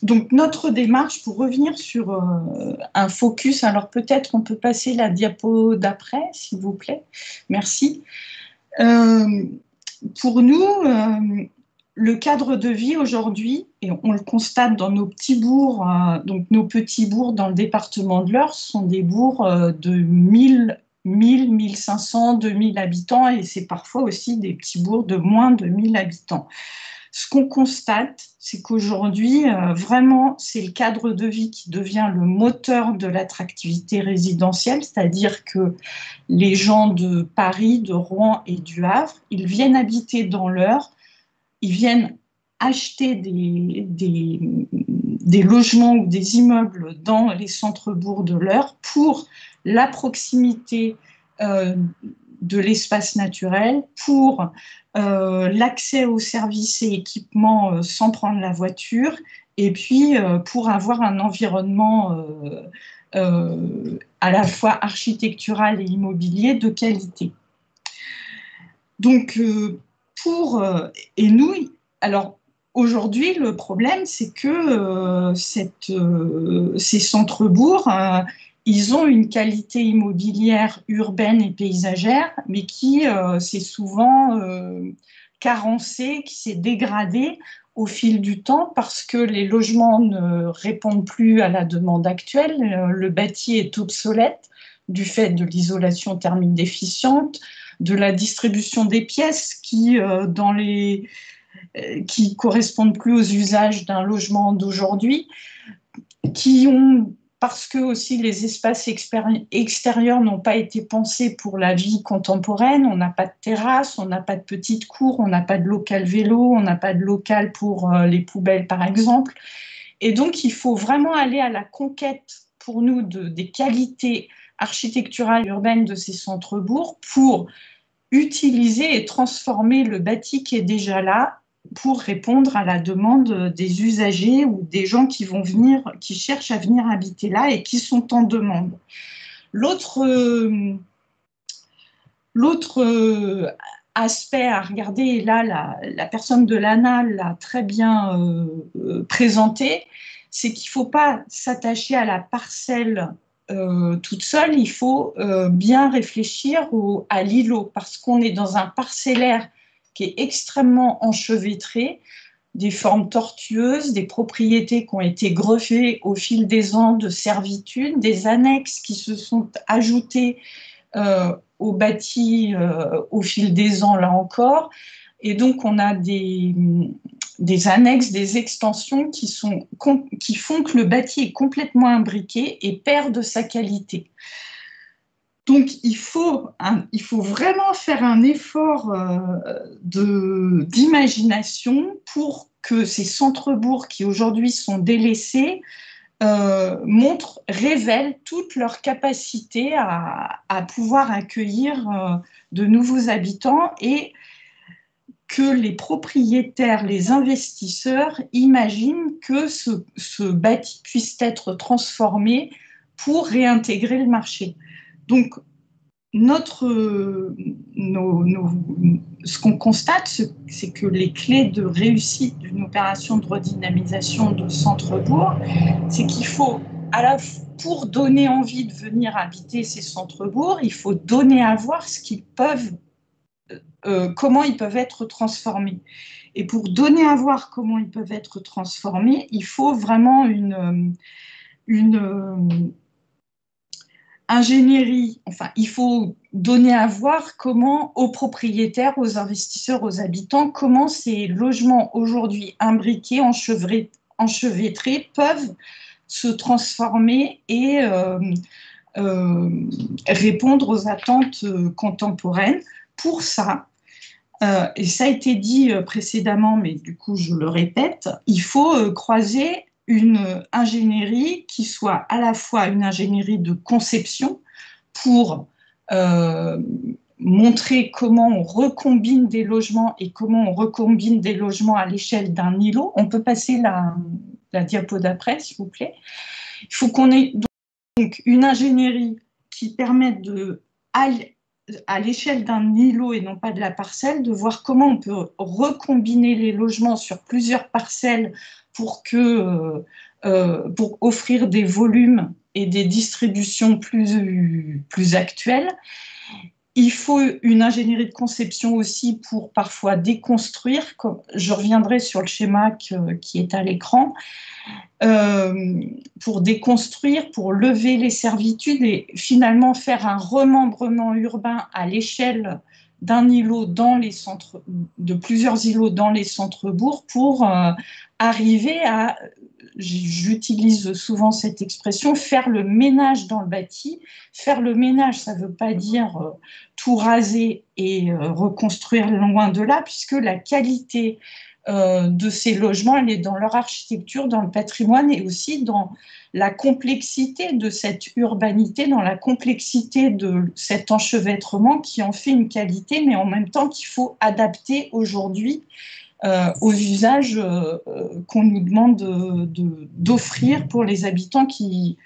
Speaker 5: Donc notre démarche, pour revenir sur un focus, alors peut-être on peut passer la diapo d'après, s'il vous plaît, merci. Pour nous, le cadre de vie aujourd'hui, et on le constate dans nos petits bourgs, donc nos petits bourgs dans le département de l'Eure, sont des bourgs de 1000, 1500, 2000 habitants, et c'est parfois aussi des petits bourgs de moins de 1000 habitants. Ce qu'on constate, c'est qu'aujourd'hui, vraiment, c'est le cadre de vie qui devient le moteur de l'attractivité résidentielle, c'est-à-dire que les gens de Paris, de Rouen et du Havre, ils viennent habiter dans l'Eure, ils viennent acheter des logements ou des immeubles dans les centres-bourgs de l'Eure pour la proximité de l'espace naturel, pour l'accès aux services et équipements sans prendre la voiture, et puis pour avoir un environnement à la fois architectural et immobilier de qualité. Donc, et nous, alors aujourd'hui, le problème, c'est que ces centres-bourgs, ils ont une qualité immobilière urbaine et paysagère, mais qui s'est souvent carencée, qui s'est dégradée au fil du temps parce que les logements ne répondent plus à la demande actuelle. Le bâti est obsolète du fait de l'isolation thermique déficiente, de la distribution des pièces qui correspondent plus aux usages d'un logement d'aujourd'hui, parce que aussi les espaces extérieurs n'ont pas été pensés pour la vie contemporaine. On n'a pas de terrasse, on n'a pas de petite cour, on n'a pas de local vélo, on n'a pas de local pour les poubelles, par exemple. Et donc, il faut vraiment aller à la conquête, pour nous, des qualités architecturales et urbaines de ces centres-bourgs pour utiliser et transformer le bâti qui est déjà là pour répondre à la demande des usagers ou des gens qui vont venir, qui cherchent à venir habiter là et qui sont en demande. L'autre aspect à regarder, et là la personne de l'ANA l'a très bien présenté, c'est qu'il ne faut pas s'attacher à la parcelle toute seule, il faut bien réfléchir à l'îlot, parce qu'on est dans un parcellaire qui est extrêmement enchevêtré, des formes tortueuses, des propriétés qui ont été greffées au fil des ans de servitude, des annexes qui se sont ajoutées au bâti au fil des ans, là encore. Et donc, on a des annexes, des extensions qui font que le bâti est complètement imbriqué et perd de sa qualité. Donc, il faut vraiment faire un effort d'imagination pour que ces centres-bourgs qui aujourd'hui sont délaissés révèlent toute leur capacité à pouvoir accueillir de nouveaux habitants et que les propriétaires, les investisseurs imaginent que ce bâti puisse être transformé pour réintégrer le marché. Donc, ce qu'on constate, c'est que les clés de réussite d'une opération de redynamisation de centre-bourg, c'est qu'il faut, pour donner envie de venir habiter ces centres-bourgs, il faut donner à voir comment ils peuvent être transformés. Et pour donner à voir comment ils peuvent être transformés, il faut vraiment une ingénierie, enfin, il faut donner à voir comment, aux propriétaires, aux investisseurs, aux habitants, comment ces logements aujourd'hui imbriqués, enchevêtrés, peuvent se transformer et répondre aux attentes contemporaines. Pour ça, et ça a été dit précédemment, mais du coup je le répète, il faut croiser une ingénierie qui soit à la fois une ingénierie de conception pour montrer comment on recombine des logements et comment on recombine des logements à l'échelle d'un îlot. On peut passer la diapo d'après, s'il vous plaît. Il faut qu'on ait donc une ingénierie qui permette à l'échelle d'un îlot et non pas de la parcelle, de voir comment on peut recombiner les logements sur plusieurs parcelles pour offrir des volumes et des distributions plus actuelles. Il faut une ingénierie de conception aussi pour parfois déconstruire. Je reviendrai sur le schéma qui est à l'écran. Pour déconstruire, pour lever les servitudes et finalement faire un remembrement urbain à l'échelle d'un îlot de plusieurs îlots dans les centres-bourgs pour arriver à, j'utilise souvent cette expression, faire le ménage dans le bâti. Faire le ménage, ça ne veut pas dire tout raser et reconstruire loin de là, puisque la qualité de ces logements, elle est dans leur architecture, dans le patrimoine et aussi dans la complexité de cette urbanité, dans la complexité de cet enchevêtrement qui en fait une qualité, mais en même temps qu'il faut adapter aujourd'hui aux usages qu'on nous demande d'offrir pour les habitants qui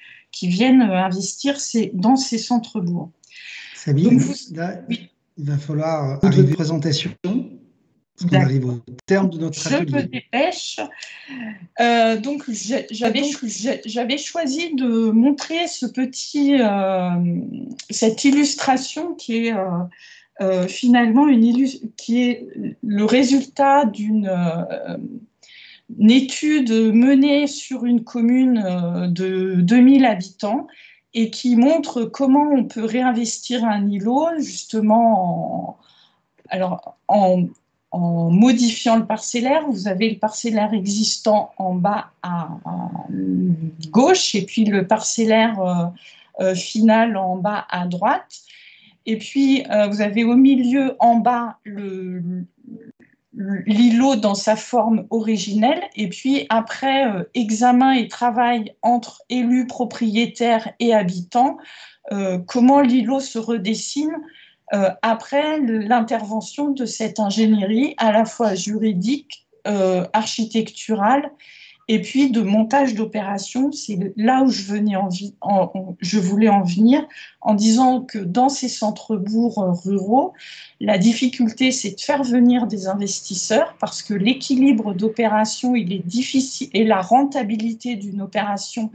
Speaker 5: viennent investir dans ces centres-bourgs.
Speaker 2: Sabine, là, oui. Il va falloir arriver à la présentation. Parce qu'on arrive au terme de notre atelier.
Speaker 5: Je me dépêche. Donc, j'avais choisi de montrer cette illustration qui est finalement qui est le résultat d'une étude menée sur une commune de 2000 habitants et qui montre comment on peut réinvestir un îlot justement en modifiant le parcellaire. Vous avez le parcellaire existant en bas à gauche et puis le parcellaire final en bas à droite. Et puis, vous avez au milieu, en bas, l'îlot dans sa forme originelle. Et puis, après examen et travail entre élus, propriétaires et habitants, comment l'îlot se redessine après l'intervention de cette ingénierie à la fois juridique, architecturale et puis de montage d'opérations. C'est là où je voulais en venir en disant que dans ces centres-bourgs ruraux, la difficulté, c'est de faire venir des investisseurs parce que l'équilibre d'opération, il est difficile et la rentabilité d'une opération,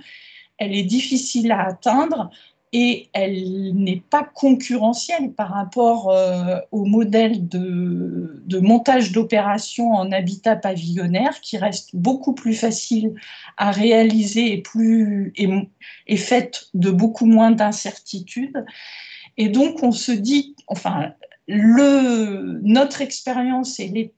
Speaker 5: elle est difficile à atteindre. Et elle n'est pas concurrentielle par rapport au modèle de montage d'opérations en habitat pavillonnaire qui reste beaucoup plus facile à réaliser et faite de beaucoup moins d'incertitudes. Et donc, on se dit, enfin, notre expérience et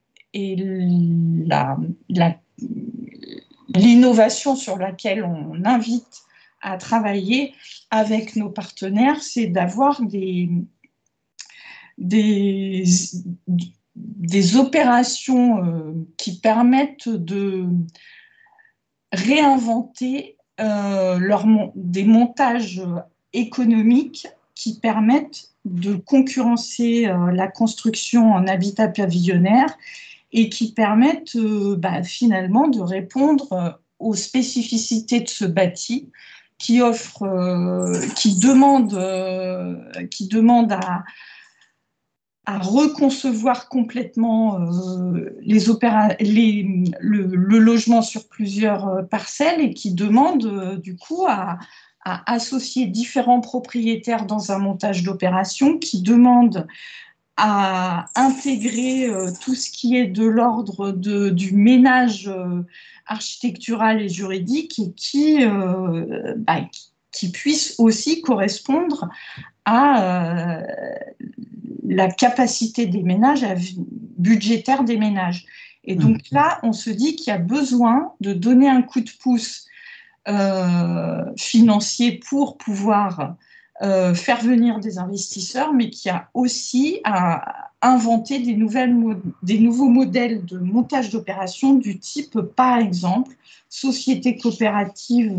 Speaker 5: l'innovation sur laquelle on invite à travailler avec nos partenaires, c'est d'avoir des opérations qui permettent de réinventer des montages économiques qui permettent de concurrencer la construction en habitat pavillonnaire et qui permettent finalement de répondre aux spécificités de ce bâti qui demande à reconcevoir complètement le logement sur plusieurs parcelles et qui demande du coup à associer différents propriétaires dans un montage d'opération, qui demande à intégrer tout ce qui est de l'ordre du ménage architectural et juridique et qui puisse aussi correspondre à la capacité des ménages, budgétaire des ménages. Et donc là, on se dit qu'il y a besoin de donner un coup de pouce financier pour pouvoir faire venir des investisseurs, mais qu'il y a aussi inventer des nouveaux modèles de montage d'opérations du type, par exemple, société coopérative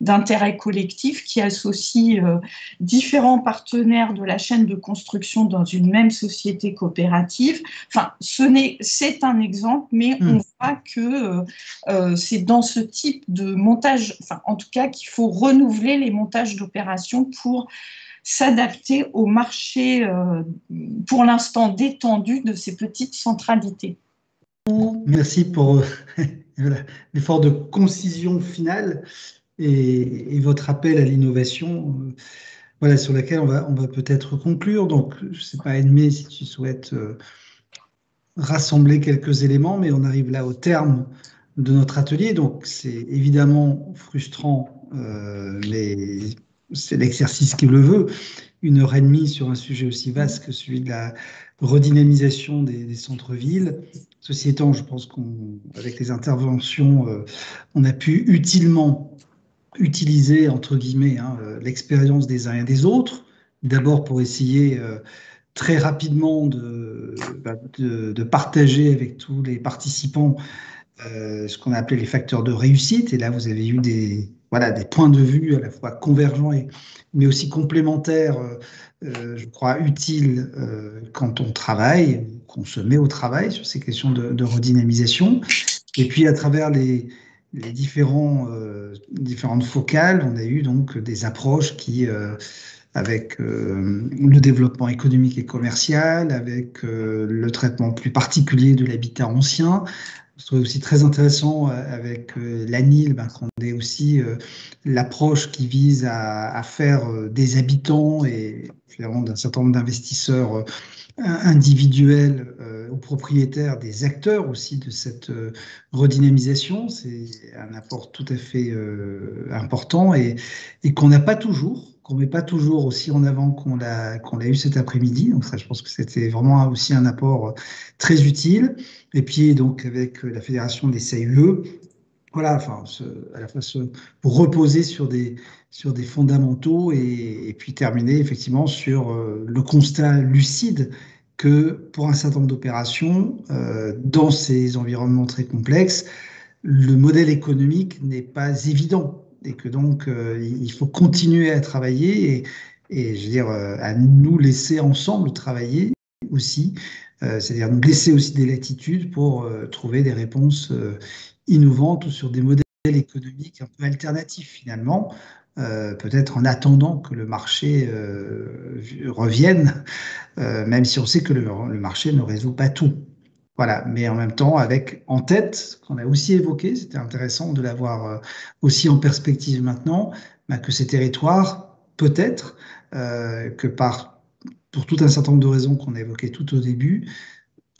Speaker 5: d'intérêt collectif qui associe différents partenaires de la chaîne de construction dans une même société coopérative. Enfin, c'est un exemple, mais on voit que c'est dans ce type de montage, enfin, en tout cas, qu'il faut renouveler les montages d'opérations pour s'adapter au marché, pour l'instant détendu, de ces petites centralités.
Speaker 2: Merci pour l'effort de concision finale et votre appel à l'innovation, voilà, sur laquelle on va peut-être conclure. Donc, je ne sais pas, Edmé, si tu souhaites rassembler quelques éléments, mais on arrive là au terme de notre atelier. Donc, c'est évidemment frustrant, mais c'est l'exercice qui le veut. 1h30 sur un sujet aussi vaste que celui de la redynamisation des centres-villes. Ceci étant, je pense qu'avec les interventions, on a pu utilement utiliser, entre guillemets, l'expérience des uns et des autres. D'abord pour essayer très rapidement de partager avec tous les participants ce qu'on a appelé les facteurs de réussite. Et là, vous avez eu des points de vue à la fois convergents, mais aussi complémentaires, je crois, utiles quand on travaille, qu'on se met au travail sur ces questions de redynamisation. Et puis, à travers les différentes focales, on a eu donc des approches qui, avec le développement économique et commercial, avec le traitement plus particulier de l'habitat ancien. Je trouvais aussi très intéressant avec l'ANIL, qu'on ait aussi l'approche qui vise à faire des habitants et finalement d'un certain nombre d'investisseurs individuels ou propriétaires des acteurs aussi de cette redynamisation. C'est un apport tout à fait important et qu'on n'a pas toujours, qu'on ne met pas toujours aussi en avant qu'on l'a eu cet après-midi. Donc ça, je pense que c'était vraiment aussi un apport très utile. Et puis donc avec la Fédération des CIE, voilà, enfin, à la fois pour reposer sur des fondamentaux et puis terminer effectivement sur le constat lucide que pour un certain nombre d'opérations, dans ces environnements très complexes, le modèle économique n'est pas évident et que donc il faut continuer à travailler et je veux dire à nous laisser ensemble travailler aussi, c'est-à-dire nous laisser aussi des latitudes pour trouver des réponses innovantes ou sur des modèles économiques un peu alternatifs finalement, peut-être en attendant que le marché revienne, même si on sait que le marché ne résout pas tout. Voilà, mais en même temps, avec en tête, ce qu'on a aussi évoqué, c'était intéressant de l'avoir aussi en perspective maintenant, que ces territoires, peut-être, pour tout un certain nombre de raisons qu'on a évoquées tout au début,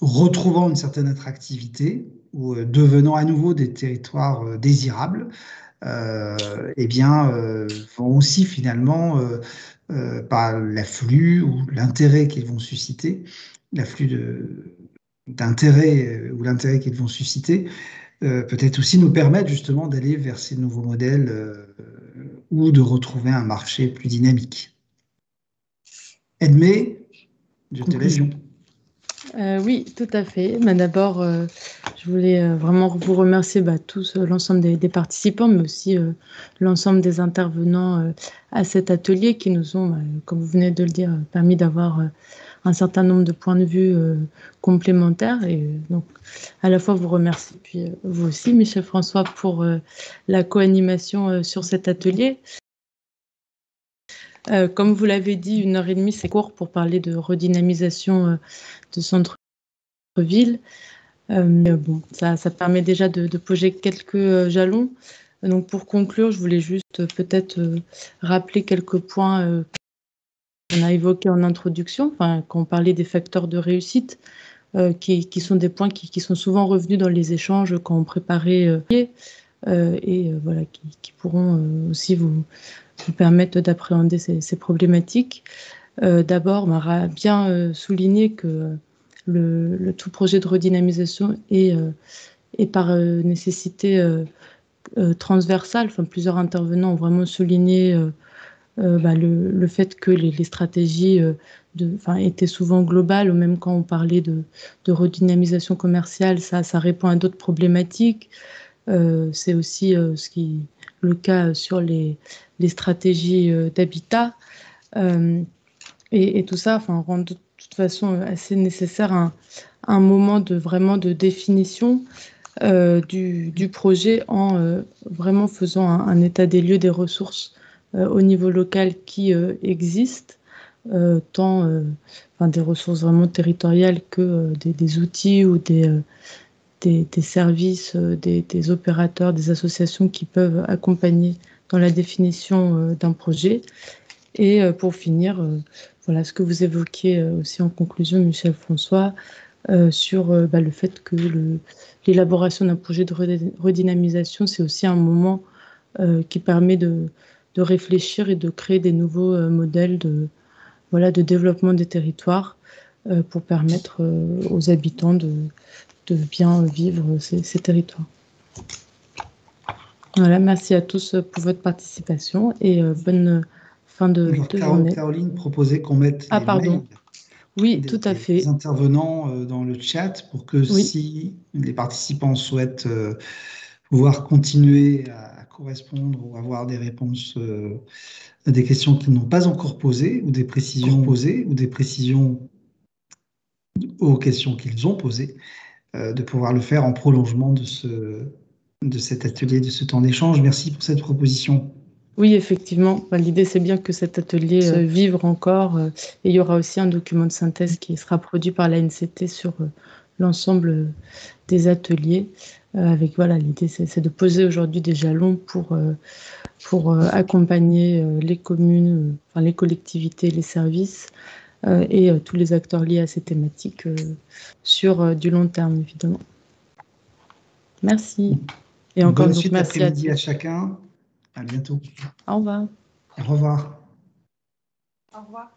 Speaker 2: retrouvant une certaine attractivité ou devenant à nouveau des territoires désirables, eh bien, vont aussi finalement, par l'afflux ou l'intérêt qu'ils vont susciter, l'afflux d'intérêt ou l'intérêt qu'ils vont susciter, peut-être aussi nous permettre justement d'aller vers ces nouveaux modèles ou de retrouver un marché plus dynamique. Edmé, je te laisse.
Speaker 1: Oui, tout à fait. D'abord, je voulais vraiment vous remercier tous, l'ensemble des participants, mais aussi l'ensemble des intervenants à cet atelier qui nous ont, comme vous venez de le dire, permis d'avoir un certain nombre de points de vue complémentaires. Et donc, à la fois vous remercie, puis vous aussi, Michel François, pour la co-animation sur cet atelier. Comme vous l'avez dit, 1h30, c'est court pour parler de redynamisation de centre-ville. Bon, ça permet déjà de poser quelques jalons. Donc, pour conclure, je voulais juste peut-être rappeler quelques points qu'on a évoqués en introduction, quand on parlait des facteurs de réussite, qui sont des points qui sont souvent revenus dans les échanges quand on préparait et voilà, qui pourront aussi vous permettre d'appréhender ces problématiques. D'abord, on aura bien souligné que le tout projet de redynamisation est par nécessité transversale. Plusieurs intervenants ont vraiment souligné le fait que les stratégies étaient souvent globales, ou même quand on parlait de redynamisation commerciale, ça répond à d'autres problématiques. C'est aussi le cas sur les stratégies d'habitat. Et tout ça rend de toute façon assez nécessaire un moment vraiment de définition du projet en vraiment faisant un état des lieux des ressources au niveau local qui existent, tant des ressources vraiment territoriales que des outils ou des services, des opérateurs, des associations qui peuvent accompagner dans la définition d'un projet. Et pour finir, voilà ce que vous évoquiez aussi en conclusion, Michel François, sur le fait que l'élaboration d'un projet de redynamisation, c'est aussi un moment qui permet de réfléchir et de créer des nouveaux modèles de développement des territoires pour permettre aux habitants de bien vivre ces territoires. Voilà, merci à tous pour votre participation et bonne fin de journée.
Speaker 2: Caroline proposait qu'on mette les mails
Speaker 1: oui, tout à fait.
Speaker 2: des intervenants dans le chat pour que si les participants souhaitent pouvoir continuer à correspondre ou avoir des réponses à des questions qu'ils n'ont pas encore posées ou des précisions aux questions qu'ils ont posées, de pouvoir le faire en prolongement de cet atelier, de ce temps d'échange. Merci pour cette proposition.
Speaker 1: Oui, effectivement. L'idée, c'est bien que cet atelier se vive encore. Et il y aura aussi un document de synthèse qui sera produit par l'ANCT sur l'ensemble des ateliers. L'idée, c'est de poser aujourd'hui des jalons pour accompagner les communes, les collectivités, les services et tous les acteurs liés à ces thématiques sur du long terme, évidemment. Merci.
Speaker 2: Et encore une suite d'après-midi à chacun. À bientôt.
Speaker 1: Au revoir.
Speaker 2: Au revoir.
Speaker 5: Au revoir.